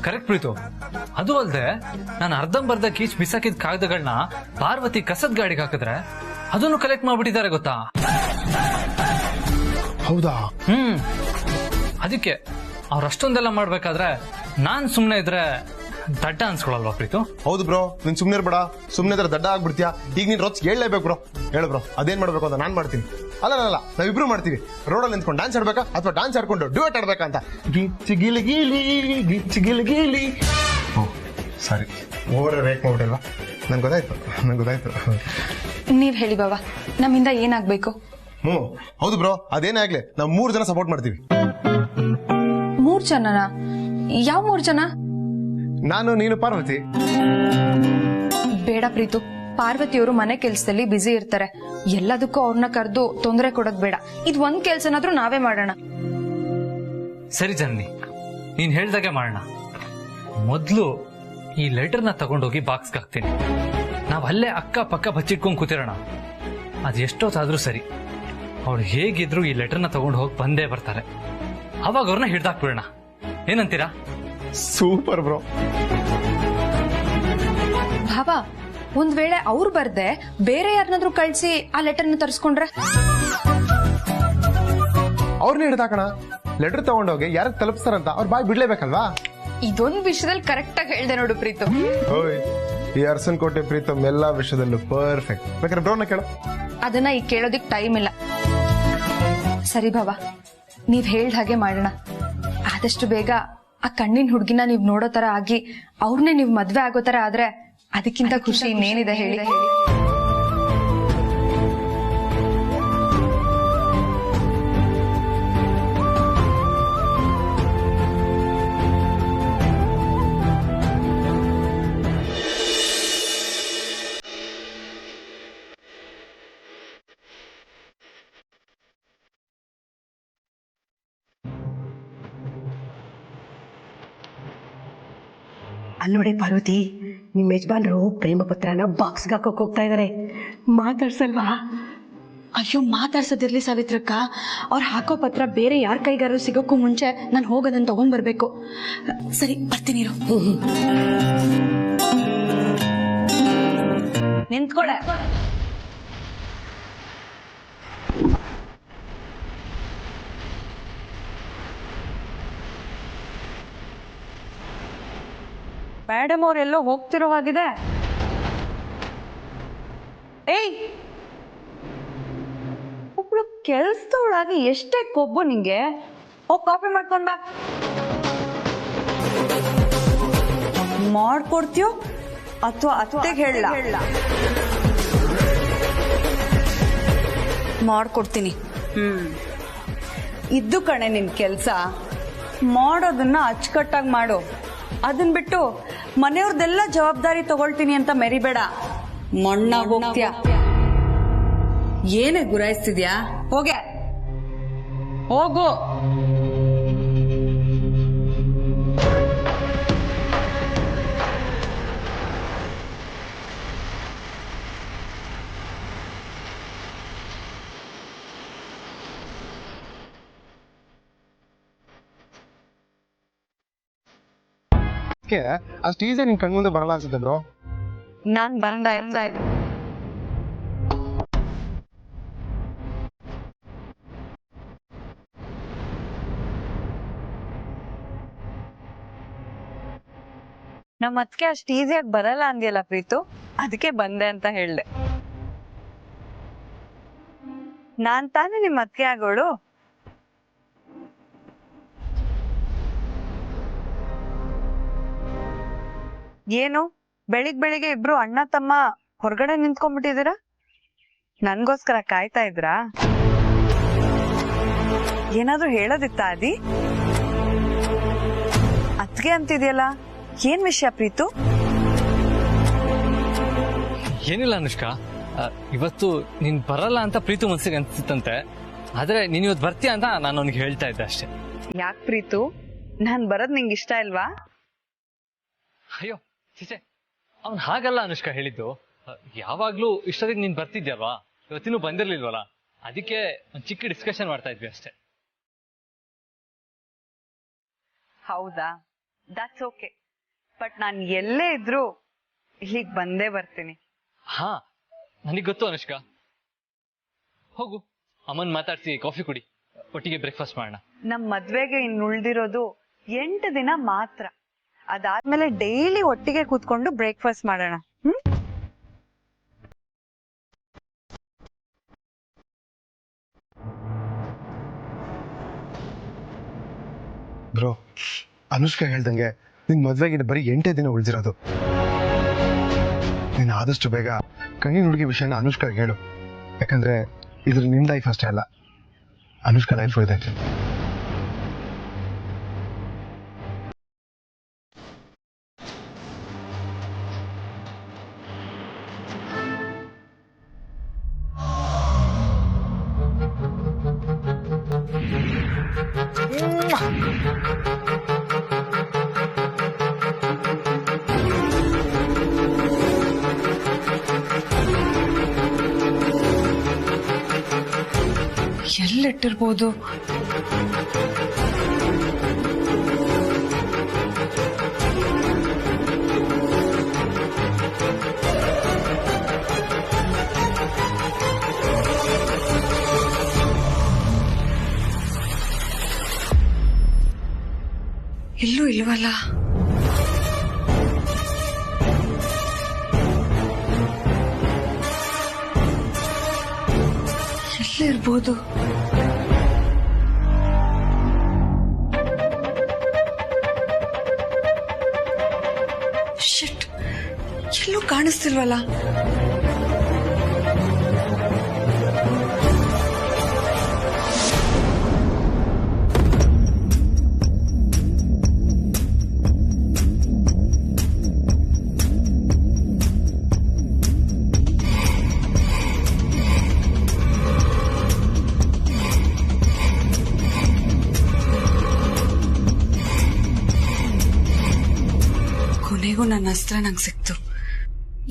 ಕರೆಕ್ಟ್ ಪ್ರೀತು. ಅದು ಅಲ್ಲದೆ ನಾನು ಅರ್ಧಂಬರ್ಧ ಕೀಚ್ ಬಿಸಾಕಿದ ಕಾಗದಗಳನ್ನ ಪಾರ್ವತಿ ಕಸದ ಗಾಡಿಗೆ ಹಾಕಿದ್ರೆ ಅದನ್ನು ಕಲೆಕ್ಟ್ ಮಾಡ್ಬಿಟ್ಟಿದ್ದಾರೆ ಗೊತ್ತಾ? ಹೌದಾ? ಅದಕ್ಕೆ ಅವ್ರ ಅಷ್ಟೊಂದೆಲ್ಲ ಮಾಡ್ಬೇಕಾದ್ರೆ ನಾನ್ ಸುಮ್ನೆ ಇದ್ರೆ ದಡ್ಡ ಅನ್ಸ್ಕೊಳಲ್ವಾ ಪ್ರೀತು? ಹೌದು ಬ್ರೋ, ನೀನ್ ಸುಮ್ನೆ ಇರ್ಬೇಡ. ಸುಮ್ನೆ ಇದ್ರೆ ದಡ್ಡ ಆಗ್ಬಿಡ್ತೀಯಾ. ಈಗ ನೀನ್ ರೊಚ್ ಹೇಳಲೇಬೇಕು ಬ್ರೋ. ಹೇಳು ಬ್ರೋ, ಅದೇನ್ ಮಾಡ್ಬೇಕು ಅಂತ ನಾನ್ ಮಾಡ್ತೀನಿ. ಅಲ್ಲ ನಾವಿಬ್ರು ಮಾಡ್ತೀವಿ. ರೋಡಲ್ಲಿ ನಿಂತ್ಕೊಂಡು ಡ್ಯಾನ್ಸ್ ಆಡ್ಬೇಕಾ ಅಥವಾ ಡ್ಯಾನ್ಸ್ ಆಡ್ಕೊಂಡು ಡ್ಯೂಯೆಟ್ ಆಡ್ಬೇಕಾ ಅಂತ. ಗಿಚ್ಚಿ ಗಿಲಿ ಗೀಲಿ ಗಿಚ್ಚಿ ಗಿಲಿ ಗೀಲಿ. ಸಾರಿ, ಓವರ್ ರೇಟ್ ಮಾಡ್ಬಿಟ್ಟಲ್ವಾ? ನಂಗೆ ಗೊತ್ತಾಯ್ತು. ನೀವ್ ಹೇಳಿ ಬಾವ, ನಮ್ಮಿಂದ ಏನಾಗ್ಬೇಕು? ಹೌದು ಬ್ರೋ, ಅದೇನೇ ಆಗ್ಲಿ ನಾವು 3 ಜನ ಸಪೋರ್ಟ್ ಮಾಡ್ತೀವಿ. 3 ಜನನಾ? ಯಾವ 3 ಜನ? ನಾನು, ನೀನು, ಪಾರ್ವತಿ. ಬೇಡ ಪ್ರೀತು, ಪಾರ್ವತಿಯವರು ಮನೆ ಕೆಲ್ಸದಲ್ಲಿ ಬ್ಯುಸಿ ಇರ್ತಾರೆ. ಎಲ್ಲದಕ್ಕೂ ಅವ್ರನ್ನ ಕರೆದು ತೊಂದರೆ ಕೊಡೋದ್ ಬೇಡ. ಇದ್ ಒಂದ್ ಕೆಲ್ಸನಾದ್ರೂ ನಾವೇ ಮಾಡೋಣ. ಸರಿ ಜನನಿ, ನೀನ್ ಹೇಳ್ದಾಗೆ ಮಾಡೋಣ. ಮೊದ್ಲು ಈ ಲೆಟರ್ನ ತಗೊಂಡೋಗಿ ಬಾಕ್ಸ್ಗೆ ಹಾಕ್ತೀನಿ. ನಾವ್ ಅಲ್ಲೇ ಅಕ್ಕ ಪಕ್ಕ ಬಚ್ಚಿಟ್ಕೊಂಡ್ ಕೂತಿರೋಣ. ಅದ್ ಎಷ್ಟೊತ್ತಾದ್ರೂ ಸರಿ, ಅವ್ರು ಹೇಗಿದ್ರು ಈ ಲೆಟರ್ನ ತಗೊಂಡು ಹೋಗಿ ಬಂದೇ ಬರ್ತಾರೆ. ಅವಾಗ ಅವ್ರನ್ನ ಹಿಡ್ದಾಕ್ಬಿಡೋಣ. ಏನಂತೀರಾ? Super bro. ಭಾವ, ಒಂದ್ ವೇಳೆ ಅವ್ರು ಬರ್ದೆ ಬೇರೆ ಯಾರನ್ನಾದ್ರೂ ಕಳ್ಸಿ ಆ ಲೆಟರ್ನ ತರಿಸ್ಕೊಂಡ್ರೆ? ಅವ್ರನ್ನ ಹಿಡ್ದಾಕಣ. ಲೆಟರ್ ತಗೊಂಡೋಗಿ ಯಾರಿಗೆ ತಲುಪಿಸ್ತಾರಂತ ಅವ್ರ ಬಾಯ್ ಬಿಡ್ಲೇಬೇಕಲ್ವಾ? ಇದೊಂದ್ ವಿಷಯದಲ್ಲಿ ಕರೆಕ್ಟ್ ಆಗಿ ಹೇಳ್ದೆ ನೋಡು ಪ್ರೀತು. ಈ ಅರಸನಕೋಟೆ ಪ್ರೀತಮ್ ಎಲ್ಲಾ ವಿಷಯದಲ್ಲೂ ಪರ್ಫೆಕ್ಟ್. ಬೇಕಾದ್ರೆ ಬ್ರೋನ ಕೇಳು. ಅದನ್ನ ಈಗ ಕೇಳೋದಿಕ್ ಟೈಮ್ ಇಲ್ಲ. ಸರಿ ಭಾವ, ನೀವ್ ಹೇಳ್ದ ಹಾಗೆ ಮಾಡೋಣ. ಆದಷ್ಟು ಬೇಗ ಆ ಕಣ್ಣಿನ ಹುಡ್ಗಿನ ನೀವ್ ನೋಡೋ ತರ ಆಗಿ ಅವ್ರನ್ನೇ ನೀವ್ ಮದ್ವೆ ಆಗೋ ತರ ಆದ್ರೆ ಅದಕ್ಕಿಂತ ಖುಷಿ ಇನ್ನೇನಿದೆ ಹೇಳಿ. ಅಲ್ಲೋಡೆ ಪಾರ್ವತಿ, ನಿಮ್ಮ ಯಜಮಾನ್ರು ಪ್ರೇಮ ಪತ್ರನ ಬಾಕ್ಸ್ಗೆ ಹಾಕೋಕ್ ಹೋಗ್ತಾ ಇದಾರೆ. ಮಾತಾಡ್ಸಲ್ವಾ? ಅಯ್ಯೋ, ಮಾತಾಡ್ಸೋದಿರ್ಲಿ ಸಾವಿತ್ರಕ್ಕ. ಅವ್ರು ಹಾಕೋ ಪತ್ರ ಬೇರೆ ಯಾರ ಕೈಗಾರು ಸಿಗೋಕ್ಕೂ ಮುಂಚೆ ನಾನು ಹೋಗೋದನ್ನ ತಗೊಂಡ್ ಬರ್ಬೇಕು. ಸರಿ, ಬರ್ತೀನಿ. ನಿಂತ್ಕೊಳೆ. ಮೇಡಮ್ ಅವರೆಲ್ಲೋ ಹೋಗ್ತಿರೋ ಹಾಗಿದೆ. ಏಯ್, ಒಬ್ಳು ಕೆಲ್ಸದೊಳಗೆ ಎಷ್ಟೇ ಕೊಬ್ಬು ನಿಂಗೆ. ಹೋಗಿ ಕಾಫಿ ಮಾಡ್ಕೊಂಡ ಮಾಡ್ಕೊಡ್ತೀಯೋ ಅಥವಾ ಅತ್ತೆಗೆ ಹೇಳ? ಮಾಡ್ಕೊಡ್ತೀನಿ. ಇದ್ದು ಕಣೆ ನಿನ್ ಕೆಲ್ಸ. ಮಾಡೋದನ್ನ ಅಚ್ಚುಕಟ್ಟಾಗಿ ಮಾಡು. ಅದನ್ ಬಿಟ್ಟು ಮನೆಯವ್ರದೆಲ್ಲ ಜವಾಬ್ದಾರಿ ತಗೊಳ್ತೀನಿ ಅಂತ ಮೆರಿಬೇಡ. ಮಣ್ಣಾಗ ಹೋಗ್ತೀಯ. ಏನೇ ಗುರಾಯಿಸ್ತಿದ್ಯಾ? ಹೋಗೆ, ಹೋಗು. ಅಷ್ಟು ಈಸಿ ನಿನ್ ಕಣ್ಮುಂದೆ ಬರಲ್ಲ ಅನ್ಸುತ್ತೆ ಬ್ರೋ. ನಾನ್ ಬಂದ ಇರ್ತಾ ಇದ್ದೆ. ನಮ್ಮ ಅತ್ತಿಗೆ ಅಷ್ಟು ಈಸಿಯಾಗಿ ಬರಲ್ಲ ಅಂದ್ಯಲ್ಲ ಪ್ರೀತು, ಅದಕ್ಕೆ ಬಂದೆ ಅಂತ ಹೇಳ್ದೆ. ನಾನ್ ತಾನೇ ನಿಮ್ಮ ಅತ್ತಿಗೆ ಆಗೋಳು. ಏನು ಬೆಳಿಗ್ಗೆ ಇಬ್ರು ಅಣ್ಣ ತಮ್ಮ ಹೊರಗಡೆ ನಿಂತ್ಕೊಂಡ್ಬಿಟ್ಟಿದ್ದೀರಾ? ನನ್ಗೋಸ್ಕರ ಕಾಯ್ತಾ ಇದ್ರಾ? ಏನಾದ್ರೂ ಹೇಳೋದಿತ್ತ ಆದಿ? ಅತ್ಗೆ ಅಂತಿದ್ಯಲ್ಲ, ಏನ್ ವಿಷಯ ಪ್ರೀತು? ಏನಿಲ್ಲ ಅನುಷ್ಕಾ, ಇವತ್ತು ನೀನ್ ಬರಲ್ಲ ಅಂತ ಪ್ರೀತು ಮನ್ಸಿಗೆ ಅನ್ಸುತ್ತಂತೆ. ಆದ್ರೆ ನೀನ್ ಇವತ್ತು ಬರ್ತೀಯ ಅಂತ ನಾನು ಅವ್ನಿಗೆ ಹೇಳ್ತಾ ಇದ್ದೆ ಅಷ್ಟೇ. ಯಾಕೆ ಪ್ರೀತು, ನಾನ್ ಬರೋದ್ ನಿಂಗೆ ಇಷ್ಟ ಇಲ್ವಾ? ಅಯ್ಯೋ ಚಿಚೆ, ಅವ್ನ್ ಹಾಗಲ್ಲ ಅನುಷ್ಕಾ ಹೇಳಿದ್ದು. ಯಾವಾಗ್ಲೂ ಇಷ್ಟೊತ್ತಿಗೆ ನೀನ್ ಬರ್ತಿದ್ಯಲ್ವಾ, ಇವತ್ತಿನೂ ಬಂದಿರ್ಲಿಲ್ವಲ್ಲ, ಅದಕ್ಕೆ ಒಂದ್ ಚಿಕ್ಕ ಡಿಸ್ಕಷನ್ ಮಾಡ್ತಾ ಇದ್ವಿ ಅಷ್ಟೇ. ಹೌದಾ, ದಟ್ಸ್ ಓಕೆ. ಬಟ್ ನಾನು ಎಲ್ಲೇ ಇದ್ರು ಇಲ್ಲಿಗೆ ಬಂದೇ ಬರ್ತೀನಿ. ಹಾ, ನನಗ್ ಗೊತ್ತು ಅನುಷ್ಕಾ. ಹೋಗು, ಅಮ್ಮನ್ ಮಾತಾಡ್ಸಿ ಕಾಫಿ ಕುಡಿ, ಒಟ್ಟಿಗೆ ಬ್ರೇಕ್ಫಾಸ್ಟ್ ಮಾಡೋಣ. ನಮ್ ಮದ್ವೆಗೆ ಇನ್ನು ಉಳ್ದಿರೋದು 8 ದಿನ ಮಾತ್ರ. ಅದಾದ್ಮೇಲೆ ಡೈಲಿ ಒಟ್ಟಿಗೆ ಕೂತ್ಕೊಂಡು ಬ್ರೇಕ್ಫಾಸ್ಟ್ ಮಾಡೋಣ. ಬ್ರೋ, ಅನುಷ್ಕಾ ಹೇಳ್ದಂಗೆ ನಿನ್ ಮದ್ವೆಗೆ ಬರೀ 8 ದಿನ ಉಳಿದಿರೋದು. ನೀನು ಆದಷ್ಟು ಬೇಗ ಕಣ್ಣಿನ ಹುಡುಗಿ ವಿಷಯನ ಅನುಷ್ಕಾಗೆ ಹೇಳು. ಯಾಕಂದ್ರೆ ಇದ್ರ ನಿಮ್ ಲೈಫ್ ಅಷ್ಟೇ ಅಲ್ಲ, ಅನುಷ್ಕಾ ಲೈಫ್ ಇದೆ. ಎಲ್ಲಿಟ್ಟಿರ್ಬೋದು? ಇಲ್ಲೂ ಇಲ್ವಲ್ಲ. ಎಲ್ಲಿರ್ಬೋದು? ಶಿಟ್, ಎಲ್ಲೂ ಕಾಣಿಸ್ತಿಲ್ವಲ್ಲ. ಕೊನೆಗೂ ನನ್ನ ಅಸ್ತ್ರ ನಂಗೆ ಸಿಕ್ತು.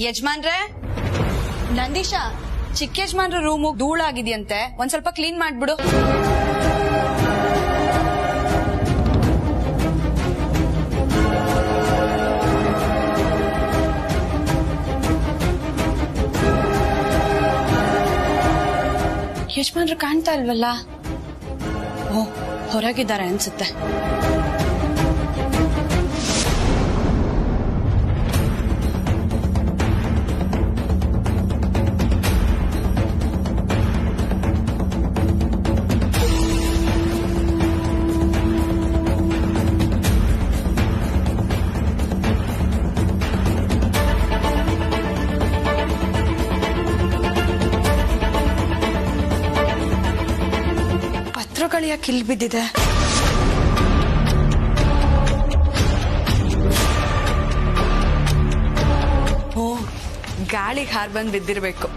ಯಜಮಾನ್ರೆ, ನಂದೀಶ, ಚಿಕ್ಕ ಯಜಮಾನ್ರ ರೂಮು ಧೂಳಾಗಿದೆಯಂತೆ, ಒಂದ್ ಸ್ವಲ್ಪ ಕ್ಲೀನ್ ಮಾಡ್ಬಿಡು. ಯಜಮಾನ್ರು ಕಾಣ್ತಾ ಇಲ್ವಲ್ಲ? ಓ, ಹೊರಗಿದ್ದಾರೆ ಅನ್ಸುತ್ತೆ. ಪತ್ರಗಳಿಯ ಕಿಲ್ ಬಿದ್ದಿದೆ. ಓ, ಗಾಳಿಗೆ ಹಾರ್ ಬಂದ್ ಬಿದ್ದಿರ್ಬೇಕು.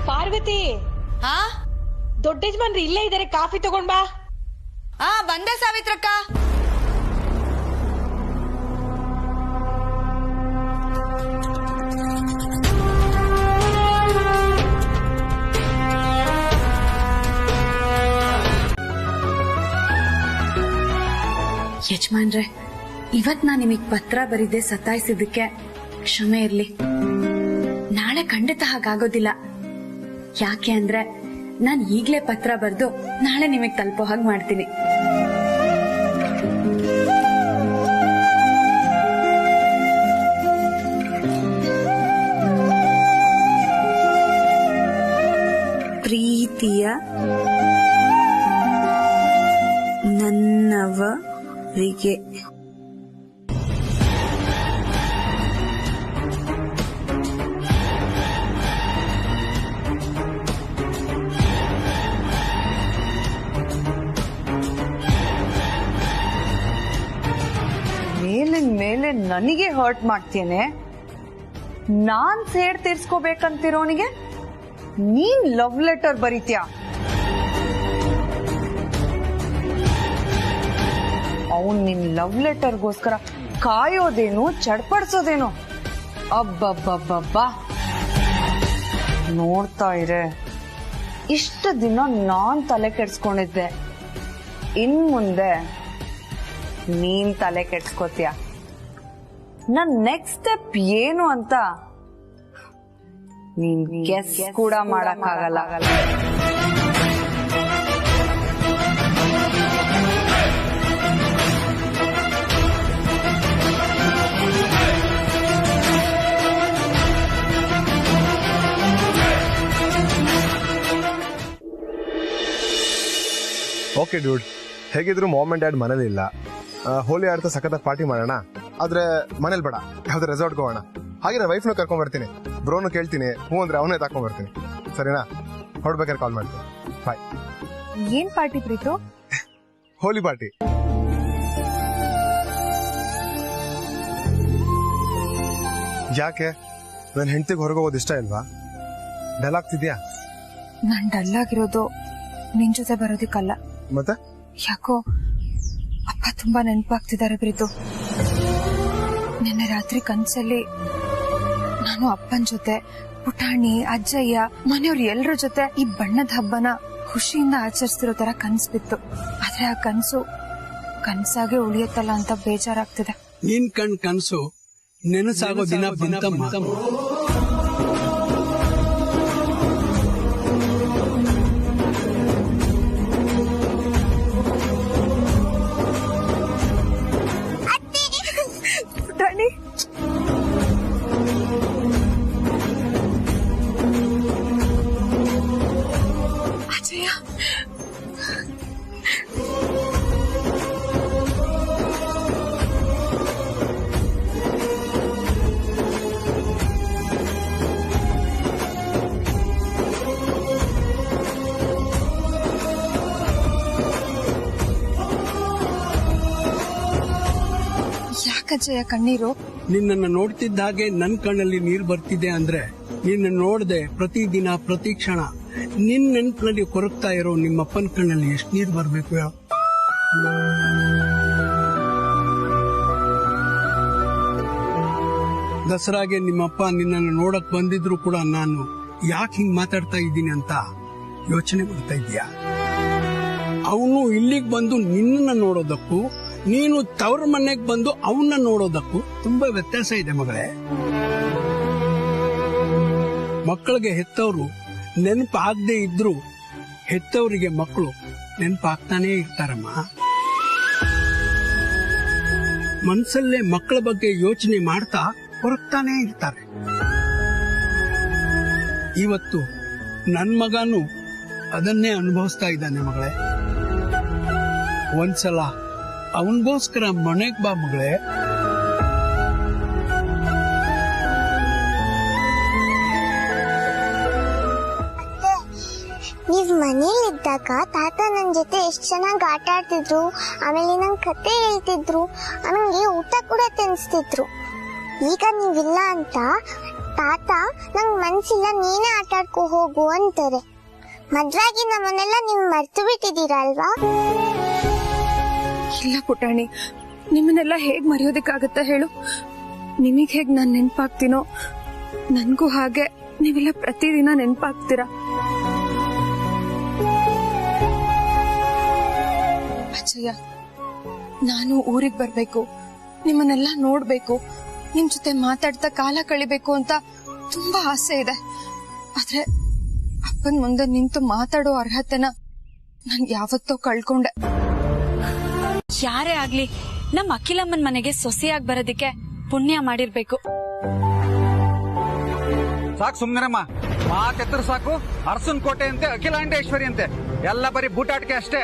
ಪಾರ್ವತಿ, ಹಾ ದೊಡ್ಡ ಯಜಮಾನ್ರು ಇಲ್ಲೇ ಇದಾರೆ, ಕಾಫಿ ತಗೊಂಡ್ ಬಾ. ಹಾ, ಬಂದೆ ಸಾವಿತ್ರಕ್ಕ. ಯಜಮಾನ್ರೆ, ಇವತ್ ನಾ ನಿಮಗ್ ಪತ್ರ ಬರೀದೆ ಸತಾಯಿಸಿದ್ದಕ್ಕೆ ಕ್ಷಮೆ ಇರ್ಲಿ. ನಾಳೆ ಖಂಡಿತ ಹಾಗಾಗೋದಿಲ್ಲ. ಯಾಕೆ ಅಂದ್ರೆ ನಾನ್ ಈಗ್ಲೇ ಪತ್ರ ಬರ್ದು ನಾಳೆ ನಿಮಗ್ ತಲುಪೋ ಹಾಗೆ ಮಾಡ್ತೀನಿ. ಪ್ರೀತಿಯ ನನ್ನವರಿಗೆ. ಮೇಲೆ ನನಗೆ ಹರ್ಟ್ ಮಾಡ್ತೇನೆ. ನಾನ್ ಸೇಡ್ ತೀರ್ಸ್ಕೋಬೇಕಂತಿರೋನಿಗೆ ನೀನ್ ಲವ್ ಲೆಟರ್ ಬರೀತ್ಯಾ? ಅವನ್ ನಿನ್ ಲವ್ ಲೆಟರ್ಗೋಸ್ಕರ ಕಾಯೋದೇನು ಚಡ್ಪಡಿಸೋದೇನು? ಅಬ್ಬಬ್ಬಬ್ಬಬ್ಬಾ, ನೋಡ್ತಾ ಇರೆ. ಇಷ್ಟು ದಿನ ನಾನ್ ತಲೆ ಕೆಡ್ಸ್ಕೊಂಡಿದ್ದೆ, ಇನ್ ಮುಂದೆ ನೀನ್ ತಲೆ ಕೆಡ್ಸ್ಕೋತೀಯ. ನನ್ ನೆಕ್ಸ್ಟ್ ಸ್ಟೆಪ್ ಏನು ಅಂತ ನೀನ್ ಗೆಸ್ ಕೂಡ ಮಾಡಕ್ಕಾಗಲ್ಲ. ಓಕೆ ಡ್ಯೂಡ್, ಹೇಗಿದ್ರು ಮಾಮ್ ಅಂಡ್ ಡ್ಯಾಡ್ ಮನೇಲಿ ಇಲ್ಲ. ಹೋಲಿ ಆಡ್ತಾ ಸಖತ್ತಾಗಿ ಪಾರ್ಟಿ ಮಾಡೋಣ, ಆದ್ರೆ ಮನೇಲಿ ಬೇಡ, ಯಾವ್ದು ರೆಸಾರ್ಟ್ಗೆ ಹೋಗೋಣ. ಹಾಗೆ ನಾನು ವೈಫ್ನ ಕರ್ಕೊಂಡ್ ಬರ್ತೀನಿ, ಬ್ರೋನು ಕೇಳ್ತೀನಿ, ಹ್ಞೂ ಅಂದ್ರೆ ಅವನೇ ತಕೊಂಡ್ ಬರ್ತೀನಿ. ಸರಿನಾ? ಹೊರಡ್ಬೇಕಾದ್ರೆ ಕಾಲ್ ಮಾಡ್ತೀನಿ. ಬಾಯ್. ಏನ್ ಪಾರ್ಟಿ ಪ್ರೀತು? ಹೋಲಿ ಪಾರ್ಟಿ. ಯಾಕೆ ನನ್ನ ಹೆಂಡತಿಗೆ ಹೊರಗೆ ಹೋಗೋದು ಇಷ್ಟ ಇಲ್ವಾ? ಡಲ್ ಆಗ್ತಿದ್ಯಾ? ನಾನ್ ಡಲ್ ಆಗಿರೋದು ನಿನ್ ಜೊತೆ ಬರೋದಿಕ್ಕಲ್ಲ. ಮತ್ತೆ ಯಾಕೋ ಅಪ್ಪ ತುಂಬಾ ನೆನಪಾಗ್ತಿದ್ದಾರೆ ಪ್ರೀತು. ನಿನ್ನೆ ರಾತ್ರಿ ಕನ್ಸಲ್ಲಿ ನಾನು ಅಪ್ಪನ ಜೊತೆ, ಪುಟಾಣಿ, ಅಜ್ಜಯ್ಯ, ಮನೆಯವ್ರ ಎಲ್ರ ಜೊತೆ ಈ ಬಣ್ಣದ ಹಬ್ಬನ ಖುಷಿಯಿಂದ ಆಚರಿಸ್ತಿರೋ ತರ ಕನ್ಸ್ ಬಿತ್ತು. ಆದ್ರೆ ಆ ಕನ್ಸು ಕನ್ಸಾಗೆ ಉಳಿಯತ್ತಲ್ಲ ಅಂತ ಬೇಜಾರಾಗ್ತಿದೆ. ನಿನ್ ಕನ್ಸು ನೆನಸಾಗೋ ದಿನ ಬಂತಮ್ಮ. ಪುಟಾಣಿ, ಅಜಯ, ಯಾಕಜ್ಜಯ್ಯ ಕಣ್ಣೀರು? ನಿನ್ನನ್ನು ನೋಡ್ತಿದ್ದ ಹಾಗೆ ನನ್ ಕಣ್ಣಲ್ಲಿ ನೀರು ಬರ್ತಿದೆ ಅಂದ್ರೆ ನಿನ್ನ ನೋಡದೆ ಪ್ರತಿದಿನ ಪ್ರತಿ ಕ್ಷಣ ನಿನ್ ನೆನ್ಪಿನಲ್ಲಿ ಕೊರಗ್ತಾ ಇರೋ ನಿಮ್ಮಪ್ಪನ ಕಣ್ಣಲ್ಲಿ ಎಷ್ಟು ನೀರು ಬರ್ಬೇಕು ಹೇಳ. ದಸರಾಗೆ ನಿಮ್ಮಪ್ಪ ನಿನ್ನನ್ನು ನೋಡಕ್ ಬಂದಿದ್ರು ಕೂಡ ನಾನು ಯಾಕೆ ಹಿಂಗ್ ಮಾತಾಡ್ತಾ ಇದ್ದೀನಿ ಅಂತ ಯೋಚನೆ ಮಾಡ್ತಾ ಇದೀಯಾ? ಅವನು ಇಲ್ಲಿಗೆ ಬಂದು ನಿನ್ನನ್ನ ನೋಡೋದಕ್ಕೂ ನೀನು ತವರ ಮನೆಗೆ ಬಂದು ಅವನ್ನ ನೋಡೋದಕ್ಕೂ ತುಂಬಾ ವ್ಯತ್ಯಾಸ ಇದೆ ಮಗಳೇ. ಮಕ್ಕಳಿಗೆ ಹೆತ್ತವರು ನೆನಪಾಗದೆ ಇದ್ರು ಹೆತ್ತವರಿಗೆ ಮಕ್ಕಳು ನೆನಪಾಗ್ತಾನೆ ಇರ್ತಾರಮ್ಮ. ಮನ್ಸಲ್ಲೇ ಮಕ್ಕಳ ಬಗ್ಗೆ ಯೋಚನೆ ಮಾಡ್ತಾ ಹೊರಗ್ತಾನೆ ಇರ್ತಾರೆ. ಇವತ್ತು ನನ್ ಮಗನು ಅದನ್ನೇ ಅನುಭವಿಸ್ತಾ ಇದ್ದಾನೆ ಮಗಳೇ. ಒಂದ್ಸಲ ಅವನಿಗೋಸ್ಕರ ಮನೆಗ್ ಬಾ ಮಗಳೇ. ನೀವ್ ಮನೇಲಿದ್ದಾಗ ತಾತ ನನ್ ಜೊತೆ ಎಷ್ಟ್ ಚೆನ್ನಾಗಿ ಆಟ ಆಡ್ತಿದ್ರು, ಆಮೇಲೆ ನಂಗ್ ಕತೆ ಹೇಳ್ತಿದ್ರು, ನನಗೆ ಊಟ ಕೂಡ ತಿನ್ಸ್ತಿದ್ರು. ಈಗ ನೀವಿಲ್ಲ ಅಂತ ತಾತ ನಂಗ್ ಮನ್ಸಿಲ್ಲ, ನೀನೇ ಆಟ ಆಡ್ಕೊ ಹೋಗು ಅಂತಾರೆ. ಮದ್ವಾಗಿ ನಮ್ಮನ್ನೆಲ್ಲ ನೀವ್ ಮರ್ತು ಬಿಟ್ಟಿದ್ದೀರಾ ಅಲ್ವಾ? ಇಲ್ಲ ಪುಟಾಣಿ, ನಿಮ್ಮನ್ನೆಲ್ಲ ಹೇಗ್ ಮರೆಯೋದಕ್ಕಾಗತ್ತ ಹೇಳು? ನಿಮಗ್ ಹೇಗ್ ನಾನ್ ನೆನ್ಪಾಗ್ತೀನೋ ನನ್ಗೂ ಹಾಗೆ ನೀವೆಲ್ಲ ಪ್ರತಿದಿನ ನೆನ್ಪಾಗ್ತೀರಾ. ಅಜ್ಜಯ್ಯ, ನಾನು ಊರಿಗೆ ಬರ್ಬೇಕು, ನಿಮ್ಮನ್ನೆಲ್ಲ ನೋಡ್ಬೇಕು, ನಿಮ್ ಜೊತೆ ಮಾತಾಡ್ತಾ ಕಾಲ ಕಳಿಬೇಕು ಅಂತ ತುಂಬಾ ಆಸೆ ಇದೆ. ಆದ್ರೆ ಅಪ್ಪನ್ ಮುಂದೆ ನಿಂತು ಮಾತಾಡೋ ಅರ್ಹತೆನ ನಾನ್ ಯಾವತ್ತೋ ಕಳ್ಕೊಂಡೆ. ಯಾರೇ ಆಗ್ಲಿ ನಮ್ಮ ಅಖಿಲಮ್ಮನ್ ಮನೆಗೆ ಸೊಸೆಯಾಗಿ ಬರೋದಿಕ್ಕೆ ಪುಣ್ಯ ಮಾಡಿರ್ಬೇಕು. ಸಾಕು ಸುಮ್ನಿರಮ್ಮ, ಮಾತೆತ್ತರು ಸಾಕು. ಅರಸನ್ ಕೋಟೆ ಅಂತೆ, ಅಖಿಲಾಂಡೇಶ್ವರಿ ಅಂತೆ, ಎಲ್ಲ ಬರೀ ಬೂಟಾಟಿಕೆ ಅಷ್ಟೇ.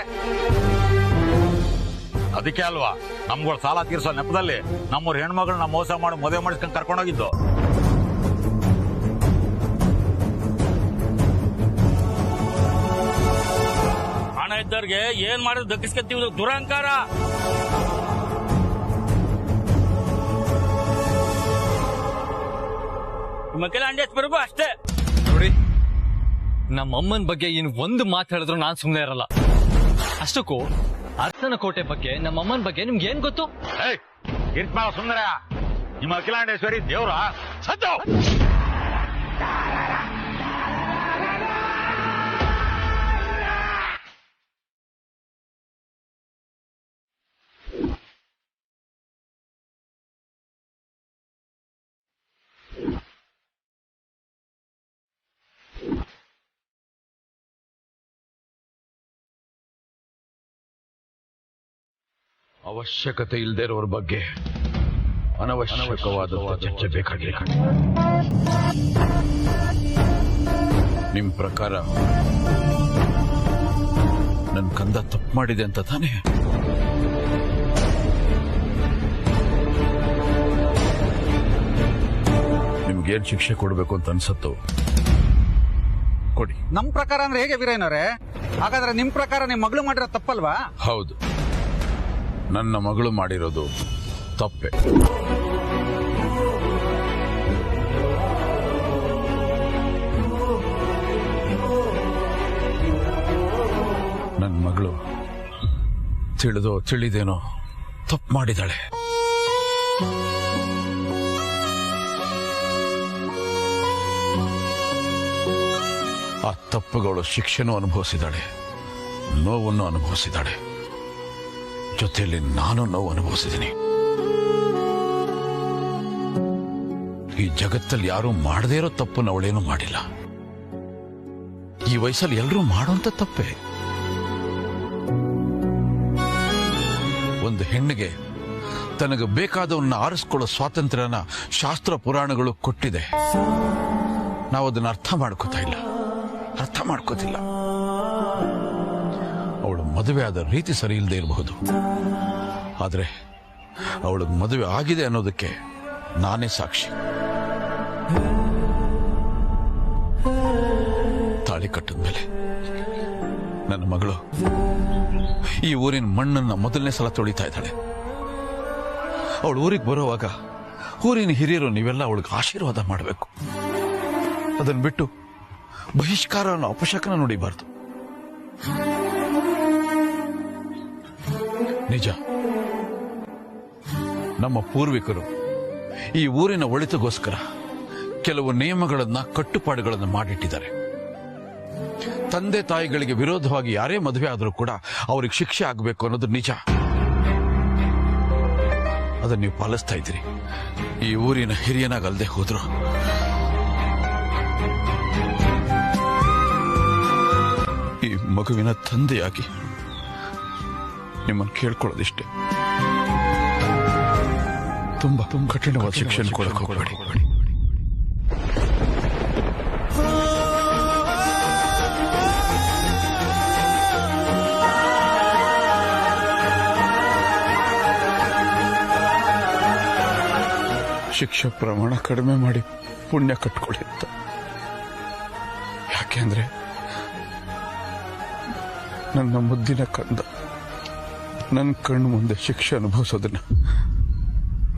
ಅದಕ್ಕೆ ಅಲ್ವಾ ನಮ್ಗಳ ಸಾಲ ತೀರ್ಸೋ ನೆಪದಲ್ಲಿ ನಮ್ಮೂರ್ ಹೆಣ್ಮಗಳನ್ನ ಮೋಸ ಮಾಡಿ ಮದುವೆ ಮಾಡಿಸ್ಕೊಂಡು ಕರ್ಕೊಂಡೋಗಿದ್ದು. ಹಣ ಇದ್ದವ್ರಿಗೆ ಏನ್ ಮಾಡಿದ್ರು ದಕ್ಕಿಸ್ಕೊತೀವಿ, ದುರಹಂಕಾರ. ನಮ್ಮ ಅಖಿಲಾಂಡೇಶ್ವರಿಗೂ ಅಷ್ಟೇ. ನೋಡಿ, ನಮ್ಮಮ್ಮನ ಬಗ್ಗೆ ಇನ್ ಒಂದು ಮಾತು ಹೇಳಿದ್ರು ನಾನ್ ಸುಮ್ನೆ ಇರಲ್ಲ. ಅಷ್ಟಕ್ಕೂ ಅರಸನ ಕೋಟೆ ಬಗ್ಗೆ ನಮ್ಮಮ್ಮನ ಬಗ್ಗೆ ನಿಮ್ಗೆ ಏನ್ ಗೊತ್ತು? ಸುಂದರ, ನಿಮ್ಮ ಅಖಿಲಾಂಡೇಶ್ವರಿ ದೇವ್ರ ಸತ್ತು. ಅವಶ್ಯಕತೆ ಇಲ್ಲದೆ ಇರೋರ ಬಗ್ಗೆ ಅನವಶ್ಯಕವಾದ ಚರ್ಚೆ ಬೇಕಾಗಿಲ್ಲ. ನಿಮ್ ಪ್ರಕಾರ ನನ್ ಕಂದ ತಪ್ಪು ಮಾಡಿದೆ ಅಂತ ತಾನೇ? ನಿಮ್ಗೇನ್ ಶಿಕ್ಷೆ ಕೊಡ್ಬೇಕು ಅಂತ ಅನ್ಸತ್ತು ಕೊಡಿ. ನಮ್ ಪ್ರಕಾರ ಅಂದ್ರೆ ಹೇಗೆ ವೀರಯ್ಯನವರೇ? ಹಾಗಾದ್ರೆ ನಿಮ್ ಪ್ರಕಾರ ನಿಮ್ ಮಗಳು ಮಾಡಿರೋ ತಪ್ಪಲ್ವಾ? ಹೌದು, ನನ್ನ ಮಗಳು ಮಾಡಿರೋದು ತಪ್ಪೆ. ನನ್ನ ಮಗಳು ತಿಳಿದೋ ತಿಳಿದೇನೋ ತಪ್ಪು ಮಾಡಿದಾಳೆ. ಆ ತಪ್ಪುಗಳು ಶಿಕ್ಷೆನೂ ಅನುಭವಿಸಿದಾಳೆ, ನೋವನ್ನು ಅನುಭವಿಸಿದಾಳೆ. ಜೊತೆಯಲ್ಲಿ ನಾನು ನೋವು ಅನುಭವಿಸಿದ್ದೀನಿ. ಈ ಜಗತ್ತಲ್ಲಿ ಯಾರೂ ಮಾಡದೇ ಇರೋ ತಪ್ಪನ್ನು ಅವಳೇನೂ ಮಾಡಿಲ್ಲ. ಈ ವಯಸ್ಸಲ್ಲಿ ಎಲ್ಲರೂ ಮಾಡುವಂತ ತಪ್ಪೆ. ಒಂದು ಹೆಣ್ಣಿಗೆ ತನಗೆ ಬೇಕಾದವನ್ನ ಆರಿಸ್ಕೊಳ್ಳೋ ಸ್ವಾತಂತ್ರ್ಯನ ಶಾಸ್ತ್ರ ಪುರಾಣಗಳು ಕೊಟ್ಟಿದೆ. ನಾವು ಅದನ್ನ ಅರ್ಥ ಮಾಡ್ಕೋತಿಲ್ಲ. ಅವಳು ಮದುವೆ ಆದ ರೀತಿ ಸರಿ ಇಲ್ಲದೆ ಇರಬಹುದು, ಆದ್ರೆ ಅವಳಿಗೆ ಮದುವೆ ಆಗಿದೆ ಅನ್ನೋದಕ್ಕೆ ನಾನೇ ಸಾಕ್ಷಿ. ತಾಳಿ ಕಟ್ಟಿದ ಮೇಲೆ ನನ್ನ ಮಗಳು ಈ ಊರಿನ ಮಣ್ಣನ್ನ ಮೊದಲನೇ ಸಲ ತೊಳಿತಾ ಇದ್ದಾಳೆ. ಅವಳು ಊರಿಗೆ ಬರುವಾಗ ಊರಿನ ಹಿರಿಯರು ನೀವೆಲ್ಲ ಅವಳಿಗೆ ಆಶೀರ್ವಾದ ಮಾಡಬೇಕು. ಅದನ್ನ ಬಿಟ್ಟು ಬಹಿಷ್ಕಾರ ಅನ್ನೋ ಅಪಶಕನ ನುಡಿಬಾರ್ದು. ನಿಜ, ನಮ್ಮ ಪೂರ್ವಿಕರು ಈ ಊರಿನ ಒಳಿತಿಗೋಸ್ಕರ ಕೆಲವು ನಿಯಮಗಳನ್ನ, ಕಟ್ಟುಪಾಡುಗಳನ್ನು ಮಾಡಿಟ್ಟಿದ್ದಾರೆ. ತಂದೆ ತಾಯಿಗಳಿಗೆ ವಿರೋಧವಾಗಿ ಯಾರೇ ಮದುವೆ ಆದರೂ ಕೂಡ ಅವ್ರಿಗೆ ಶಿಕ್ಷೆ ಆಗಬೇಕು ಅನ್ನೋದು ನಿಜ. ಅದನ್ನ ನೀವು ಪಾಲಿಸ್ತಾ ಇದ್ದೀರಿ. ಈ ಊರಿನ ಹಿರಿಯನಾಗಲ್ದೆ ಹೋದ್ರು ಈ ಮಗುವಿನ ತಂದೆಯಾಗಿ ನಿಮ್ಮನ್ನು ಕೇಳ್ಕೊಳ್ಳೋದಿಷ್ಟೇ. ತುಂಬಾ ಕಠಿಣವಾದ ಶಿಕ್ಷೆ ಕೊಡಕ್ಕೆ ಹೋಗಬೇಡಿ. ಶಿಕ್ಷೆ ಪ್ರಮಾಣ ಕಡಿಮೆ ಮಾಡಿ ಪುಣ್ಯ ಕಟ್ಕೊಳ್ಳಿ ಅಂತ. ಯಾಕೆಂದ್ರೆ ನನ್ನ ಮುದ್ದಿನ ಕಂದ ನನ್ನ ಕಣ್ಣು ಮುಂದೆ ಶಿಕ್ಷೆ ಅನುಭವಿಸೋದನ್ನ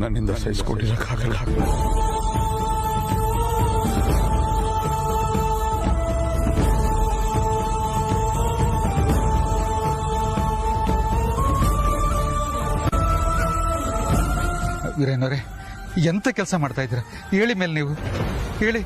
ನನ್ನಿಂದ ಸಹಿಸಿಕೊಂಡಿರಕ್ಕಾಗಲ್ಲ. ವೀರಯ್ಯನವರೇ, ಎಂತ ಕೆಲಸ ಮಾಡ್ತಾ ಇದ್ದೀರಾ? ಹೇಳಿ ಮೇಲೆ ನೀವು ಹೇಳಿ.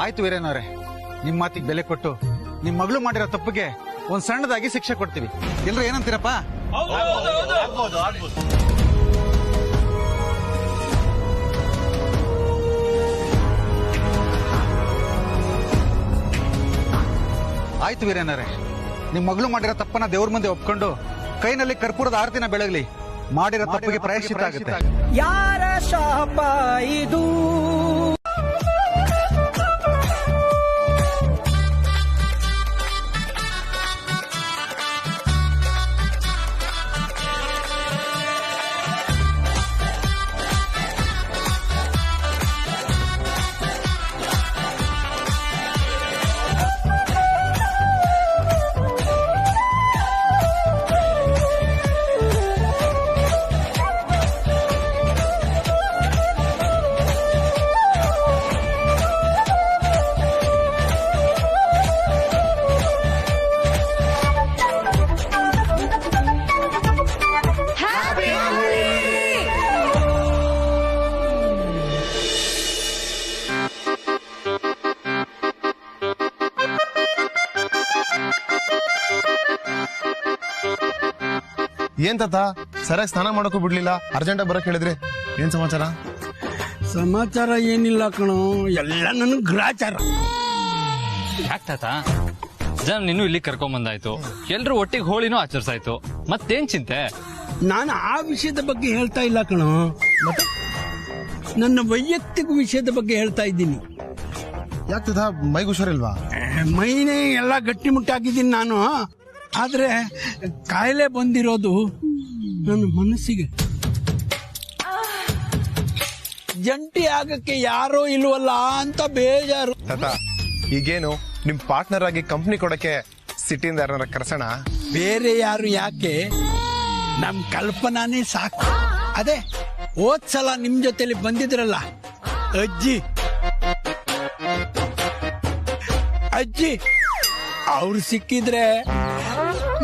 ಆಯ್ತು ವೀರಯ್ಯನವರೇ, ನಿಮ್ಮ ಮಾತಿಗೆ ಬೆಲೆ ಕೊಟ್ಟು ನಿಮ್ಮ ಮಗಳು ಮಾಡಿರೋ ತಪ್ಪಿಗೆ ಒಂದ್ ಸಣ್ಣದಾಗಿ ಶಿಕ್ಷೆ ಕೊಡ್ತೀವಿ. ಎಲ್ರು ಏನಂತೀರಪ್ಪ? ಆಯ್ತು ವೀರಯ್ಯನವರೇ, ನಿಮ್ಮ ಮಗಳು ಮಾಡಿರೋ ತಪ್ಪನ್ನ ದೇವ್ರ ಮುಂದೆ ಒಪ್ಕೊಂಡು ಕೈನಲ್ಲಿ ಕರ್ಪೂರದ ಆರತಿನ ಬೆಳಗಲಿ. ಮಾಡಿರೋ ತಪ್ಪಿಗೆ ಪ್ರಾಯಶ್ಚಿತ್ತ ಆಗುತ್ತೆ. ಯಾರ ಶಾಪ ಇದು? ಏನ್ ತಾತ ಸರಿಯಾಗಿ ಸ್ನಾನ ಮಾಡೋಕ್ಕೂ ಬಿಡ್ಲಿಲ್ಲ, ಅರ್ಜೆಂಟಾಗಿ ಬರಕ್ ಹೇಳಿದ್ರಿ. ಏನ್ ಸಮಾಚಾರ? ಸಮಾಚಾರ ಏನಿಲ್ಲ ಕಣೋ, ಎಲ್ಲ ನನಗೆ ಗ್ರಾಚಾರ. ಯಾಕೆ ತಾತ ಜನ ನೀನು ಇಲ್ಲಿ ಕರ್ಕೊಂಬಂದಾಯ್ತು, ಎಲ್ರು ಒಟ್ಟಿಗೆ ಹೋಳಿನೂ ಆಚರಿಸಾಯ್ತು, ಮತ್ತೇನ್ ಚಿಂತೆ? ನಾನು ಆ ವಿಷಯದ ಬಗ್ಗೆ ಹೇಳ್ತಾ ಇಲ್ಲ ಕಣೋ, ನನ್ನ ವೈಯಕ್ತಿಕ ವಿಷಯದ ಬಗ್ಗೆ ಹೇಳ್ತಾ ಇದ್ದೀನಿ. ಯಾಕೆ ತಾತ ಮೈಗೆ ಹುಷಾರಿಲ್ವಾ? ಮೈನೇ ಎಲ್ಲ ಗಟ್ಟಿಮುಟ್ಟಾಗಿದ್ದೀನಿ ನಾನು, ಆದ್ರೆ ಕಾಯಿಲೆ ಬಂದಿರೋದು ನನ್ನ ಮನಸ್ಸಿಗೆ. ಜಂಟಿ ಆಗಕ್ಕೆ ಯಾರೋ ಇಲ್ವಲ್ಲ ಅಂತ ಬೇಜಾರು. ತಾತ ಈಗೇನು ನಿಮ್ ಪಾರ್ಟ್ನರ್ ಆಗಿ ಕಂಪ್ನಿ ಕೊಡಕ್ಕೆ ಸಿಟಿಯಿಂದ ಯಾರನ್ನ ಕರ್ಸೋಣ? ಬೇರೆ ಯಾರು ಯಾಕೆ, ನಮ್ ಕಲ್ಪನಾನೇ ಸಾಕು. ಅದೇ ಹೋದ್ಸಲ ನಿಮ್ ಜೊತೆಲಿ ಬಂದಿದ್ರಲ್ಲ ಅಜ್ಜಿ ಅವ್ರು ಸಿಕ್ಕಿದ್ರೆ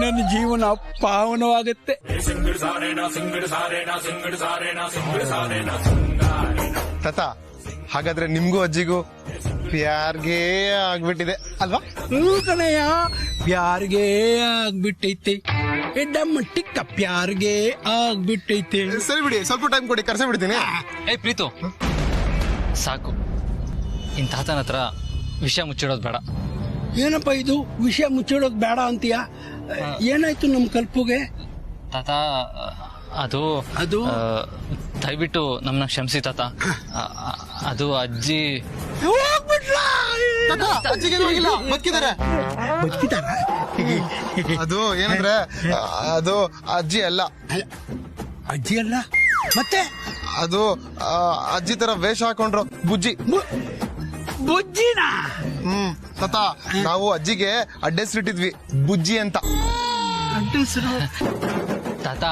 ನನ್ನ ಜೀವನ ಪಾವನವಾಗುತ್ತೆ. ತಾತ ಹಾಗಾದ್ರೆ ನಿಮ್ಗೂ ಅಜ್ಜಿಗೂ ಪ್ಯಾರ್ಗೆ ಆಗ್ಬಿಟ್ಟಿದೆ ಅಲ್ವಾ? ಕಣಯ್ಯ, ಪ್ಯಾರ್ಗೆ ಆಗ್ಬಿಟ್ಟೈತೆ, ಎಡ್ಡಮ್ಮ ಟಿಕ್ಕ ಪ್ಯಾರ್ಗೆ ಆಗ್ಬಿಟ್ಟೈತೆ. ಸರಿ ಬಿಡಿ, ಸ್ವಲ್ಪ ಟೈಮ್ ಕೊಡಿ, ಕರ್ಸ ಬಿಡ್ತೀನಿ. ಏ ಪ್ರೀತು, ಸಾಕು. ಇನ್ ತಾತನ ಹತ್ರ ವಿಷಯ ಮುಚ್ಚಿಡೋದು ಬೇಡ. ಏನಪ್ಪ ಇದು ವಿಷಯ ಮುಚ್ಚಿಡೋದು ಬೇಡ ಅಂತೀಯ? ಏನಾಯ್ತು ನಮ್ ಕಲ್ಪುಗೆ? ತಾತ ಅದು ದಯವಿಟ್ಟು ನಮ್ಮನ್ನ ಕ್ಷಮಿಸಿ ತಾತ. ಅದು ಅಜ್ಜಿ ಅದು ಏನಂದ್ರೆ ಅದು ಅಜ್ಜಿ ಅಲ್ಲ. ಅಜ್ಜಿ ಅಲ್ಲ ಮತ್ತೆ? ಅದು ಅಜ್ಜಿ ತರ ವೇಷ ಹಾಕೊಂಡ್ರು ಬುಜ್ಜಿ. ಬುಜ್ಜಿನ? ತಾತ ನಾವು ಅಜ್ಜಿಗೆ ಅಡ್ಡೆಸ್ರಿಟ್ಟಿದ್ವಿ ಬುಜ್ಜಿ ಅಂತ. ತಾತ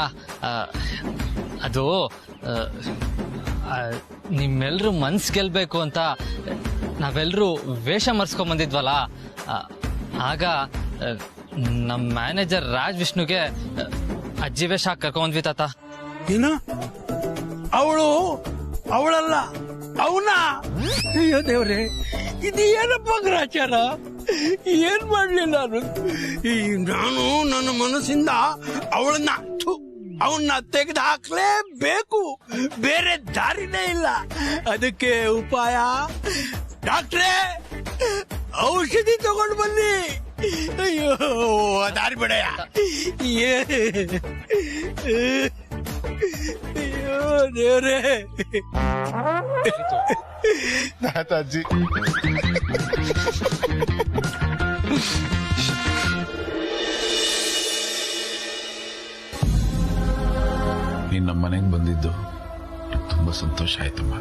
ಅದು ನಿಮ್ಮೆಲ್ರು ಮನ್ಸ್ ಗೆಲ್ಬೇಕು ಅಂತ ನಾವೆಲ್ಲರೂ ವೇಷ ಮರ್ಸ್ಕೊಂಡ್ ಬಂದಿದ್ವಲ್ಲ, ಆಗ ನಮ್ ಮ್ಯಾನೇಜರ್ ರಾಜ್ ವಿಷ್ಣುಗೆ ಅಜ್ಜಿ ವೇಷ ಕರ್ಕೊಂಡ್ವಿ ತಾತ. ಏನು ಅವಳಲ್ಲ ಅವನ? ಅಯ್ಯೋ ದೇವ್ರೆ, ಇದು ಏನಪ್ಪ ಗ್ರಾಚಾರ? ಏನ್ ಮಾಡ್ಲಿ ನಾನು ನನ್ನ ಮನಸ್ಸಿಂದ ಅವನ್ನ ತೆಗೆದು ಹಾಕ್ಲೇಬೇಕು, ಬೇರೆ ದಾರಿನೇ ಇಲ್ಲ. ಅದಕ್ಕೆ ಉಪಾಯ, ಡಾಕ್ಟ್ರೇ ಔಷಧಿ ತಗೊಂಡು ಬನ್ನಿ. ಅಯ್ಯೋ ದಾರಿ ಬಿಡಯ್ಯ. ಅಯ್ಯೋ ದೇವ್ರೇ. ಅಜ್ಜಿ ನೀನ್ ನಮ್ಮ ಮನೆಗೆ ಬಂದಿದ್ದು ತುಂಬಾ ಸಂತೋಷ ಆಯ್ತಮ್ಮ.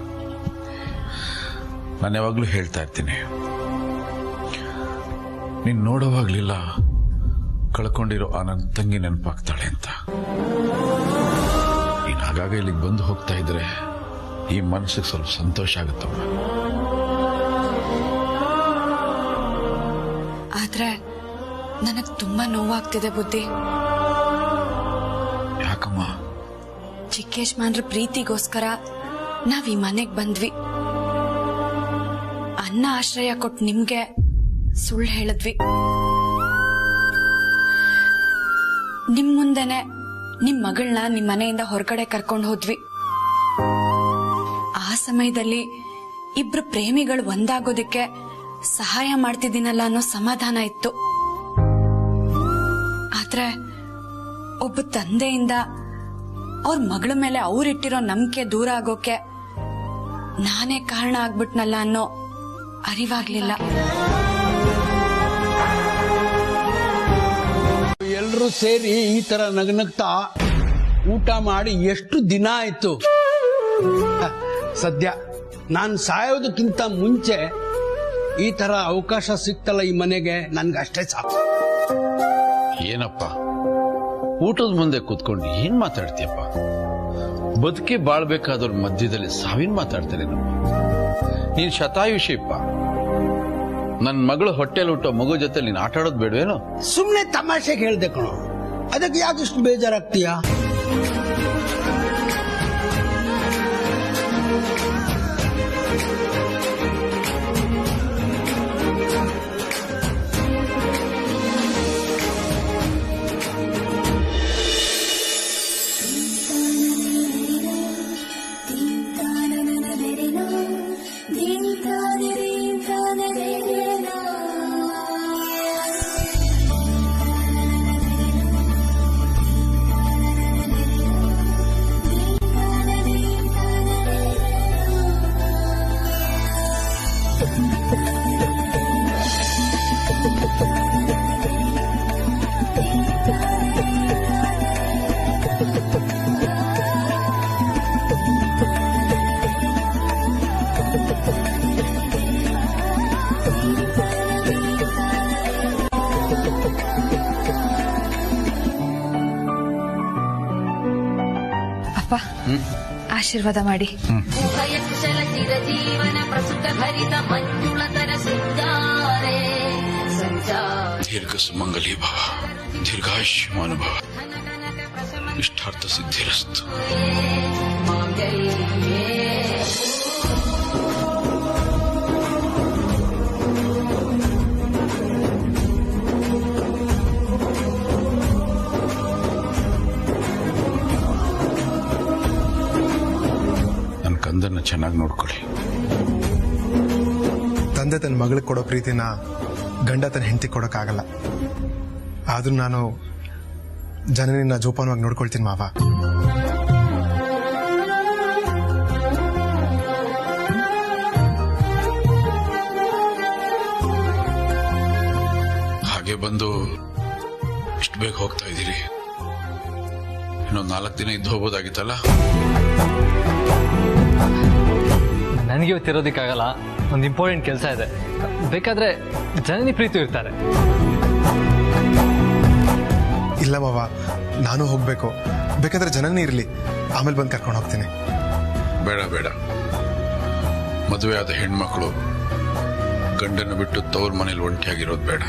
ನಾನು ಯಾವಾಗ್ಲೂ ಹೇಳ್ತಾ ಇರ್ತೀನಿ, ನೀನ್ ನೋಡೋವಾಗ್ಲಿಲ್ಲ ಕಳ್ಕೊಂಡಿರೋ ಆ ನನ್ನ ತಂಗಿ ನೆನಪಾಗ್ತಾಳೆ ಅಂತ. ನೀನ್ ಆಗಾಗ ಇಲ್ಲಿಗೆ ಬಂದು ಹೋಗ್ತಾ ಇದ್ರೆ ಈ ಮನಸ್ಸಿಗೆ ಸ್ವಲ್ಪ ಸಂತೋಷ ಆಗುತ್ತಮ್ಮ. ಆದ್ರೆ ನನಗ್ ತುಂಬಾ ನೋವಾಗ್ತಿದೆ ಬುದ್ಧಿ. ಯಾಕಮ್ಮ? ಚಿಕ್ಕೇಶ್ಮಾನ್ರ ಪ್ರೀತಿಗೋಸ್ಕರ ನಾವ್ ಈ ಮನೆಗ್ ಬಂದ್ವಿ. ಅನ್ನ ಆಶ್ರಯ ಕೊಟ್ಟು ನಿಮ್ಗೆ ಸುಳ್ಳು ಹೇಳಿದ್ವಿ. ನಿಮ್ ಮುಂದೆನೆ ನಿಮ್ ಮಗಳನ್ನ ನಿಮ್ ಮನೆಯಿಂದ ಹೊರಗಡೆ ಕರ್ಕೊಂಡು ಹೋದ್ವಿ. ಆ ಸಮಯದಲ್ಲಿ ಇಬ್ರು ಪ್ರೇಮಿಗಳು ಒಂದಾಗೋದಕ್ಕೆ ಸಹಾಯ ಮಾಡ್ತಿದ್ದೀನಲ್ಲ ಅನ್ನೋ ಸಮಾಧಾನ ಇತ್ತು. ಆದ್ರೆ ಒಬ್ಬ ತಂದೆಯಿಂದ ಅವ್ರ ಮಗಳ ಮೇಲೆ ಅವ್ರಿಟ್ಟಿರೋ ನಂಬಿಕೆ ದೂರ ಆಗೋಕೆ ನಾನೇ ಕಾರಣ ಆಗ್ಬಿಟ್ನಲ್ಲ ಅನ್ನೋ ಅರಿವಾಗ್ಲಿಲ್ಲ. ಎಲ್ರೂ ಸೇರಿ ಈ ತರ ನಗನಗ್ತಾ ಊಟ ಮಾಡಿ ಎಷ್ಟು ದಿನ ಆಯ್ತು. ಸದ್ಯ ನಾನು ಸಾಯೋದಕ್ಕಿಂತ ಮುಂಚೆ ಈ ತರ ಅವಕಾಶ ಸಿಕ್ತಲ್ಲ ಈ ಮನೆಗೆ, ನನ್ಗಷ್ಟೇ ಸಾಕು. ಏನಪ್ಪ ಊಟದ ಮುಂದೆ ಕೂತ್ಕೊಂಡು ಏನ್ ಮಾತಾಡ್ತೀಯಪ್ಪ? ಬದುಕಿ ಬಾಳ್ಬೇಕಾದವ್ರ ಮಧ್ಯದಲ್ಲಿ ಸಾವಿನ ಮಾತಾಡ್ತಾರೆ ನಮ್ಮ. ನೀನ್ ಶತಾಯುಷಿಪ್ಪ. ನನ್ ಮಗಳು ಹೊಟ್ಟೆಲ್ ಹುಟ್ಟೋ ಮಗು ಜೊತೆ ನೀನ್ ಆಟ ಆಡೋದ್ ಬೇಡವೇನೋ? ಸುಮ್ನೆ ತಮಾಷೆಗೆ ಹೇಳ್ದೆ ಕಣೋ, ಅದಕ್ಕೆ ಯಾಕಿಷ್ಟು ಬೇಜಾರಾಗ್ತೀಯ? ಆಶೀರ್ವಾದ ಮಾಡಿ. ದೀರ್ಘ ಸುಮಂಗಲಿ ಭವ, ದೀರ್ಘಾಯುಷ್ಮಾನುಭವ, ಇಷ್ಟಾರ್ಥ ಸಿದ್ಧಿರಸ್ತು. ನನ್ನ ಕಂದನ್ನ ಚೆನ್ನಾಗಿ ನೋಡ್ಕೊಳ್ಳಿ. ತಂದೆ ತನ್ನ ಮಗಳಿಗೆ ಕೊಡೋ ಪ್ರೀತಿನ ಗಂಡ ತನ್ನ ಹೆಂಡತಿ ಕೊಡೋಕ್ಕಾಗಲ್ಲ. ಆದ್ರೂ ನಾನು ಜನನಿನ ಜೋಪಾನವಾಗಿ ನೋಡ್ಕೊಳ್ತೀನಿ ಮಾವ. ಹಾಗೆ ಬಂದು ಇಷ್ಟು ಬೇಗ ಹೋಗ್ತಾ ಇದ್ದೀರಿ. ಇನ್ನೊಂದು 4 ದಿನ ಇದ್ದು ಹೋಗ್ಬೋದಾಗಿತ್ತಲ್ಲ. ನನಗೆ ಇವತ್ತಿರೋದಕ್ಕಾಗಲ್ಲ, ಒಂದು ಇಂಪಾರ್ಟೆಂಟ್ ಕೆಲಸ ಇದೆ. ಬೇಕಾದ್ರೆ ಜನನಿ ಪ್ರೀತಿ ಇರ್ತಾರೆ. ಇಲ್ಲ ಮಾವ, ನಾನು ಹೋಗ್ಬೇಕು. ಬೇಕಾದ್ರೆ ಜನನೇ ಇರ್ಲಿ, ಆಮೇಲೆ ಬಂದು ಕರ್ಕೊಂಡು ಹೋಗ್ತೀನಿ. ಬೇಡ ಬೇಡ, ಮದುವೆ ಆದ ಹೆಣ್ಮಕ್ಳು ಗಂಡನ್ನು ಬಿಟ್ಟು ತವ್ರ ಮನೇಲಿ ಒಂಟಿಯಾಗಿರೋದು ಬೇಡ.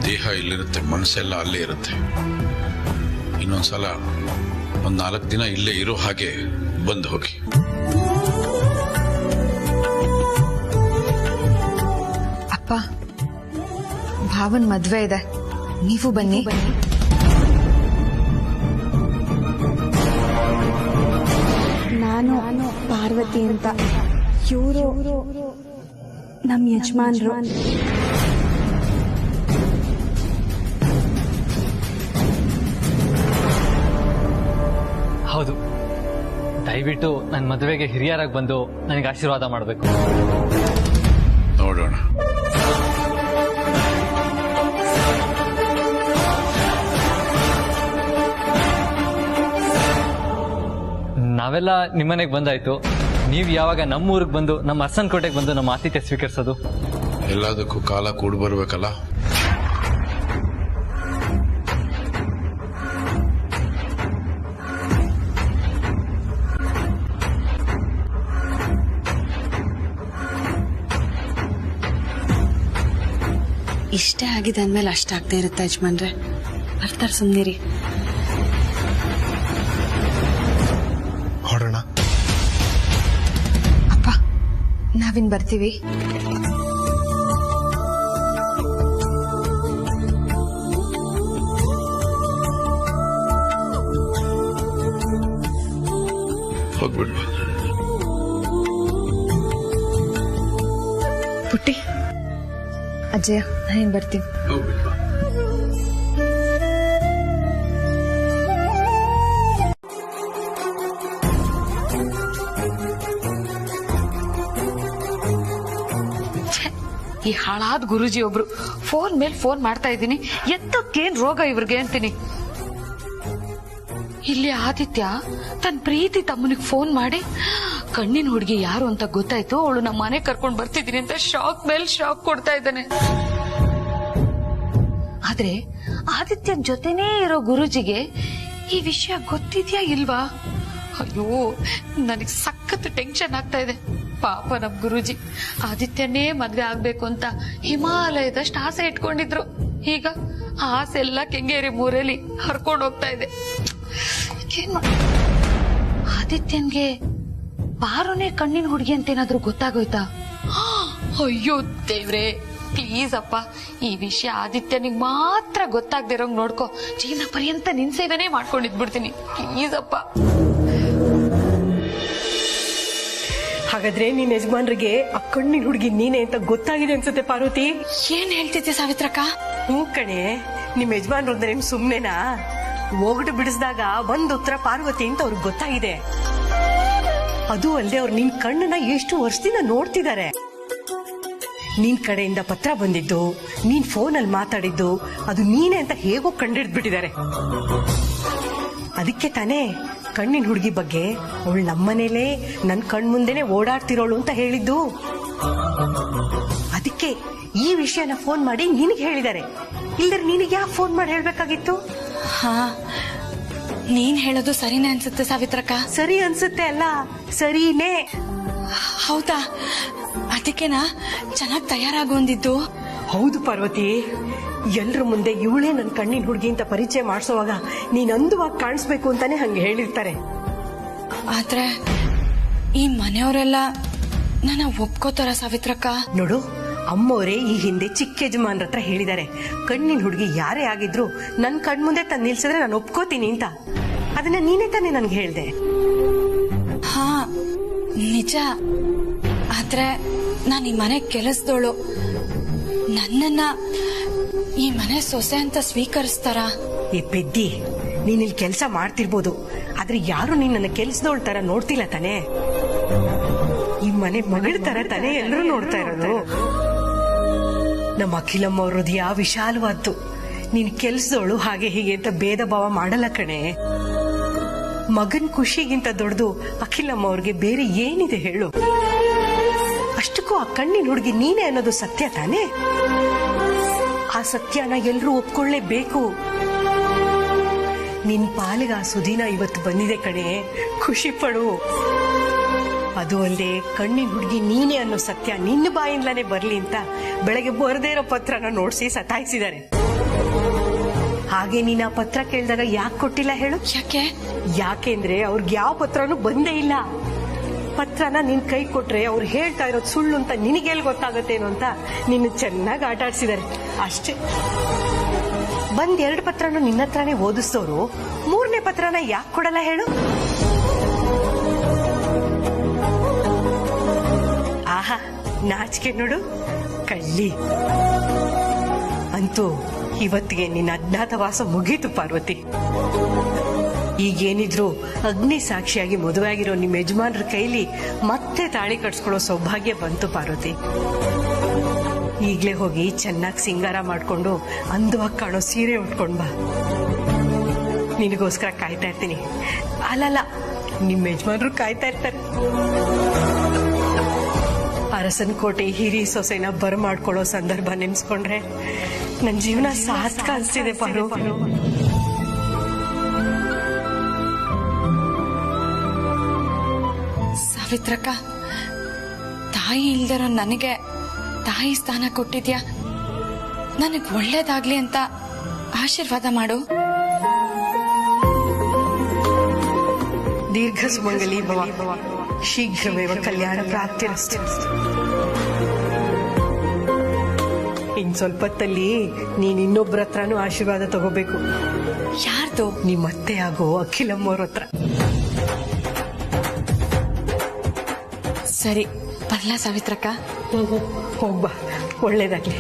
ದೇಹ ಇಲ್ಲಿರುತ್ತೆ, ಮನಸ್ಸೆಲ್ಲ ಅಲ್ಲೇ ಇರುತ್ತೆ. ಇನ್ನೊಂದ್ಸಲ ಒಂದು 4 ದಿನ ಇಲ್ಲೇ ಇರೋ ಹಾಗೆ ಬಂದು ಹೋಗಿ. ಅಪ್ಪ, ಭಾವನ್ ಮದ್ವೆ ಇದೆ, ನೀವು ಬನ್ನಿ. ನಾನು ಪಾರ್ವತಿ ಅಂತ, ಇವರು ನಮ್ಮ ಯಜಮಾನ್ರು. ಹೌದು, ದಯವಿಟ್ಟು ನನ್ನ ಮದುವೆಗೆ ಹಿರಿಯರಾಗಿ ಬಂದು ನನಗೆ ಆಶೀರ್ವಾದ ಮಾಡಬೇಕು. ನೋಡೋಣ. ನಾವೆಲ್ಲ ನಿಮ್ಮನೆಗೆ ಬಂದಾಯ್ತು, ನೀವು ಯಾವಾಗ ನಮ್ಮ ಊರಿಗೆ ಬಂದು ನಮ್ಮ ಅರಸನಕೋಟೆಗೆ ಬಂದು ನಮ್ಮ ಆತಿಥ್ಯ ಸ್ವೀಕರಿಸೋದು? ಎಲ್ಲದಕ್ಕೂ ಕಾಲ ಕೂಡಿ ಬರ್ಬೇಕಲ್ಲ. ಇಷ್ಟೇ ಆಗಿದೆ ಅಂದ್ಮೇಲೆ ಅಷ್ಟಾಗ್ತಾ ಇರುತ್ತೆ ಯಜಮಾನ್ರೆ. ಬರ್ತಾರೆ, ಸುಮ್ಮನಿರಿ. ಹೊರಡೋಣ. ಅಪ್ಪ, ನಾವಿನ್ ಬರ್ತೀವಿ. ಹೋಗ್ಬಿಡ್ಬ ಪುಟ್ಟಿ, ಅಜ್ಜಯ್ಯ, ನಾನೇನ್ ಬರ್ತೀವಿ. ಈ ಹಾಳಾದ ಗುರುಜಿ ಒಬ್ರು ಫೋನ್ ಮೇಲೆ ಫೋನ್ ಮಾಡ್ತಾ ಇದ್ದೀನಿ, ಎತ್ತಕ್ಕೇನ್ ರೋಗ ಇವ್ರಿಗೆ ಅಂತೀನಿ. ಇಲ್ಲಿ ಆದಿತ್ಯ ತನ್ನ ಪ್ರೀತಿ ತಮ್ಮನಿಗೆ ಫೋನ್ ಮಾಡಿ ಕಣ್ಣಿನ ಹುಡುಗಿ ಯಾರು ಅಂತ ಗೊತ್ತಾಯ್ತು, ಅವಳು ನಮ್ಮ ಮನೆ ಕರ್ಕೊಂಡ್ ಬರ್ತಿದ್ದೀನಿ ಅಂತ ಶಾಕ್ ಮೇಲೆ ಶಾಕ್ ಕೊಡ್ತಾ ಇದ್ದಾನೆ. ಆದ್ರೆ ಆದಿತ್ಯನ್ ಜೊತೆನೇ ಇರೋ ಗುರುಜಿಗೆ ಈ ವಿಷಯ ಗೊತ್ತಿದ್ಯಾ ಇಲ್ವಾ? ಅಯ್ಯೋ, ನನಗ್ ಸಖತ್ ಟೆನ್ಷನ್ ಆಗ್ತಾ ಇದೆ. ಪಾಪ ನಮ್ ಗುರುಜಿ ಆದಿತ್ಯನೇ ಮದ್ವೆ ಆಗ್ಬೇಕು ಅಂತ ಹಿಮಾಲಯದಷ್ಟು ಆಸೆ ಇಟ್ಕೊಂಡಿದ್ರು. ಈಗ ಆ ಆಸೆ ಎಲ್ಲ ಕೆಂಗೇರಿ ಮೂರಲ್ಲಿ ಹರ್ಕೊಂಡು ಹೋಗ್ತಾ ಇದೆ. ಆದಿತ್ಯನ್ಗೆ ಬಾರುನೇ ಕಣ್ಣಿನ ಹುಡುಗಿ ಅಂತ ಏನಾದ್ರು ಗೊತ್ತಾಗೋಯ್ತಾ? ಅಯ್ಯೋ ದೇವ್ರೆ, ಪ್ಲೀಸ್ ಅಪ್ಪ, ಈ ವಿಷಯ ಆದಿತ್ಯನಿಗೆ ಮಾತ್ರ ಗೊತ್ತಾಗ್ದಿರೋಂಗ್ ನೋಡ್ಕೋ. ಜೀವನ ಪರ್ಯಂತ ನಿನ್ ಸೇವೆನೇ ಮಾಡ್ಕೊಂಡಿದ್ಬಿಡ್ತೀನಿ, ಪ್ಲೀಸ್ ಅಪ್ಪ. ಹಾಗಾದ್ರೆ ನಿನ್ ಯಜಮಾನ್ರಿಗೆ ಆ ಕಣ್ಣಿನ ಹುಡುಗಿ ನೀನೆ ಅಂತ ಗೊತ್ತಾಗಿದೆ ಅನ್ಸುತ್ತೆ ಪಾರ್ವತಿ. ಏನ್ ಹೇಳ್ತಿದ್ದೆ ಸಾವಿತ್ರಕ್ಕ? ಹ್ಞೂ ಕಣೆ, ನಿಮ್ ಯಜಮಾನ್ರು ಅಂದ್ರೆ ನಿಮ್ ಸುಮ್ನೆನಾ? ಒಗಟು ಬಿಡಿಸಿದಾಗ ಒಂದ್ ಉತ್ತರ ಪಾರ್ವತಿ ಅಂತ ಅವ್ರಿಗೆ ಗೊತ್ತಾಗಿದೆ. ಅದು ಅಲ್ಲದೆ ಅವ್ರು ನಿನ್ ಕಣ್ಣನ್ನ ಎಷ್ಟು ವರ್ಷದಿಂದ ನೋಡ್ತಿದ್ದಾರೆ. ನಿನ್ ಕಡೆಯಿಂದ ಪತ್ರ ಬಂದಿದ್ದು, ನೀನ್ ಫೋನಲ್ಲಿ ಮಾತಾಡಿದ್ದು ಅದು ನೀನೆ ಅಂತ ಹೇಗೋ ಕಂಡಿಡ್ದ್ಬಿಟ್ಟಿದ್ದಾರೆ. ಅದಕ್ಕೆ ತಾನೇ ಕಣ್ಣಿನ ಹುಡುಗಿ ಬಗ್ಗೆ ಅವಳು ನಮ್ಮನೇಲೇ ನನ್ ಕಣ್ ಮುಂದೆನೆ ಓಡಾಡ್ತಿರೋಳು ಅಂತ ಹೇಳಿದ್ದು. ಅದಕ್ಕೆ ಈ ವಿಷಯನ ಫೋನ್ ಮಾಡಿ ನಿನಗೆ ಹೇಳಿದ್ದಾರೆ. ಇಲ್ದ್ರೆ ನಿನಗೆ ಯಾಕೆ ಫೋನ್ ಮಾಡಿ ಹೇಳ್ಬೇಕಾಗಿತ್ತು? ಹಾ, ನೀನ್ ಹೇಳೋದು ಸರಿನೇ ಅನ್ಸುತ್ತೆ ಸಾವಿತ್ರಕ್ಕ. ಸರಿ ಅನ್ಸುತ್ತೆ ಅಲ್ಲ, ಸರಿನೇ. ಹೌದಾ? ಅದಕ್ಕೆನಾ ಚೆನ್ನಾಗಿ ತಯಾರಾಗೊಂದಿದ್ದು? ಹೌದು ಪಾರ್ವತಿ, ಎಲ್ರ ಮುಂದೆ ಇವಳೇ ನನ್ನ ಕಣ್ಣಿನ ಹುಡುಗಿ ಅಂತ ಪರಿಚಯ ಮಾಡಿಸುವಾಗ ನೀನ್ ಅಂದವಾಗಿ ಕಾಣಿಸ್ಬೇಕು ಅಂತಾನೆ ಹಂಗೆ ಹೇಳಿರ್ತಾರೆ. ಆದ್ರೆ ಈ ಮನೆಯವರೆಲ್ಲ ನನ್ನ ಒಪ್ಕೋತಾರ ಸಾವಿತ್ರಕ್ಕ? ನೋಡು, ಅಮ್ಮವರೇ ಈ ಹಿಂದೆ ಚಿಕ್ಕ ಯಜಮಾನ್ರ ಹತ್ರ ಹೇಳಿದ್ದಾರೆ, ಕಣ್ಣಿನ ಹುಡುಗಿ ಯಾರೇ ಆಗಿದ್ರು ನನ್ ಕಣ್ ಮುಂದೆ ತಂದು ನಿಲ್ಸಿದ್ರೆ ನಾನು ಒಪ್ಕೋತೀನಿ ಅಂತ. ಅದನ್ನ ನೀನೇ ತಾನೇ ನನ್ಗೆ ಹೇಳ್ದೆ. ಹಾ ನಿಜ. ಆದ್ರೆ ನಾನು ಈ ಮನೆ ಕೆಲಸದೋಳು. ನನ್ನನ್ನ ಈ ಮನೆ ಸೊಸೆ ಅಂತ ಸ್ವೀಕರಿಸ್ತಾರ? ಈ ಪೆದ್ದಿ, ನೀನ್ ಇಲ್ಲಿ ಕೆಲಸ ಮಾಡ್ತಿರ್ಬೋದು, ಆದ್ರೆ ಯಾರು ನಿನ್ನ ಕೆಲ್ಸದೋಳ್ ತರ ನೋಡ್ತಿಲ್ಲ ತಾನೆ. ಈ ಮನೆ ಮಗಳ ತರ ತಾನೆ ಎಲ್ಲರೂ ನೋಡ್ತಾ ಇರೋದು. ನಮ್ಮ ಅಖಿಲಮ್ಮ ಅವ್ರ ಹೃದಯ ವಿಶಾಲವಾದ್ದು. ನೀನ್ ಕೆಲ್ಸದೋಳು ಹಾಗೆ ಹೀಗೆ ಅಂತ ಭೇದ ಭಾವ ಮಾಡಲ್ಲ ಕಣೆ. ಮಗನ್ ಖುಷಿಗಿಂತ ದೊಡ್ಡದು ಅಖಿಲಮ್ಮ ಅವ್ರಿಗೆ ಬೇರೆ ಏನಿದೆ ಹೇಳು. ಅಷ್ಟಕ್ಕೂ ಆ ಕಣ್ಣಿನ ಹುಡುಗಿ ನೀನೇ ಅನ್ನೋದು ಸತ್ಯ ತಾನೆ. ಆ ಸತ್ಯನ ಎಲ್ರೂ ಒಪ್ಕೊಳ್ಳೇಬೇಕು. ನಿನ್ ಪಾಲಿಗೆ ಆ ಸುದಿನ ಇವತ್ತು ಬಂದಿದೆ ಕಣೆ, ಖುಷಿ ಪಡು. ಅದು ಅಲ್ಲದೆ ಕಣ್ಣಿನ ಹುಡುಗಿ ನೀನೇ ಅನ್ನೋ ಸತ್ಯ ನಿನ್ನ ಬಾಯಿಂದಲೇ ಬರ್ಲಿ ಅಂತ ಬೆಳಗ್ಗೆ ಬರದೇ ಇರೋ ಪತ್ರನ ನೋಡ್ಸಿ ಸತಾಯಿಸಿದ್ದಾರೆ. ಹಾಗೆ ನೀನ್ ಆ ಪತ್ರ ಕೇಳಿದಾಗ ಯಾಕೆ ಕೊಟ್ಟಿಲ್ಲ ಹೇಳು? ಯಾಕೆಂದ್ರೆ ಅವ್ರಿಗೆ ಯಾವ ಪತ್ರನೂ ಬಂದೇ ಇಲ್ಲ. ಪತ್ರನ ನಿನ್ ಕೈ ಕೊಟ್ರೆ ಅವ್ರು ಹೇಳ್ತಾ ಇರೋದು ಸುಳ್ಳು ಅಂತ ನಿನಗೆಲ್ ಗೊತ್ತಾಗತ್ತೇನೋ ಅಂತ ನಿನ್ನ ಚೆನ್ನಾಗಿ ಆಟ ಆಡ್ಸಿದ್ದಾರೆ ಅಷ್ಟೇ. ಬಂದ್ 2 ಪತ್ರನೂ ನಿನ್ನ ಹತ್ರನೇ ಓದಿಸ್ತವ್ರು 3ನೇ ಪತ್ರನ ಯಾಕೆ ಕೊಡಲ್ಲ ಹೇಳು? ಆಹಾ, ನಾಚಿಕೆ ನೋಡು ಕಳ್ಳಿ. ಅಂತೂ ಇವತ್ತಿಗೆ ನಿನ್ನ ಅಜ್ಞಾತವಾಸ ಮುಗೀತು ಪಾರ್ವತಿ. ಈಗೇನಿದ್ರು ಅಗ್ನಿ ಸಾಕ್ಷಿಯಾಗಿ ಮದುವೆ ಆಗಿರೋ ನಿಮ್ಮ ಯಜಮಾನ್ರ ಕೈಲಿ ಮತ್ತೆ ತಾಳಿ ಕಟ್ಸ್ಕೊಳ್ಳೋ ಸೌಭಾಗ್ಯ ಬಂತು ಪಾರ್ವತಿ. ಈಗ್ಲೇ ಹೋಗಿ ಚೆನ್ನಾಗಿ ಸಿಂಗಾರ ಮಾಡ್ಕೊಂಡು ಅಂದವಾಗಿ ಕಾಣೋ ಸೀರೆ ಉಟ್ಕೊಂಡ್ ಬಾ. ನಿನಗೋಸ್ಕರ ಕಾಯ್ತಾ ಇರ್ತೀನಿ. ಅಲ್ಲಲ್ಲ, ನಿಮ್ಮ ಯಜಮಾನ್ರು ಕಾಯ್ತಾ ಇರ್ತಾರೆ. ಅರಸನಕೋಟೆ ಹಿರಿ ಸೊಸೆನ ಬರಮಾಡ್ಕೊಳ್ಳೋ ಸಂದರ್ಭ ನೆನ್ಸ್ಕೊಂಡ್ರೆ ನನ್ನ ಜೀವನ ಸಾರ್ಥಕ ಅನ್ಸ್ತಿದೆ ಪಾರು. ಸಾವಿತ್ರಕ್ಕ, ತಾಯಿ ಇಲ್ದಿರೋ ನನಗೆ ತಾಯಿ ಸ್ಥಾನ ಕೊಟ್ಟಿದ್ಯಾ. ನನಗ್ ಒಳ್ಳೇದಾಗ್ಲಿ ಅಂತ ಆಶೀರ್ವಾದ ಮಾಡು. ದೀರ್ಘ ಸುಮಂಗಲಿ ಭವ, ಶೀಘ್ರವೇವ ಕಲ್ಯಾಣ ಪ್ರಾಪ್ತಿರಸ್ತು. ಇನ್ ಸ್ವಲ್ಪ ಹೊತ್ತಲ್ಲಿ ನೀನ್ ಇನ್ನೊಬ್ಬರ ಹತ್ರನೂ ಆಶೀರ್ವಾದ ತಗೋಬೇಕು. ಯಾರ್ದು? ನಿಮ್ಮತ್ತೆ ಆಗೋ ಅಖಿಲಮ್ಮವ್ರ ಹತ್ರ. ಸರಿ, ಬರ್ಲಾ ಸಾವಿತ್ರಕ್ಕ? ಹೋಗ್ಬಾ, ಒಳ್ಳೇದಾಗ್ಲಿ.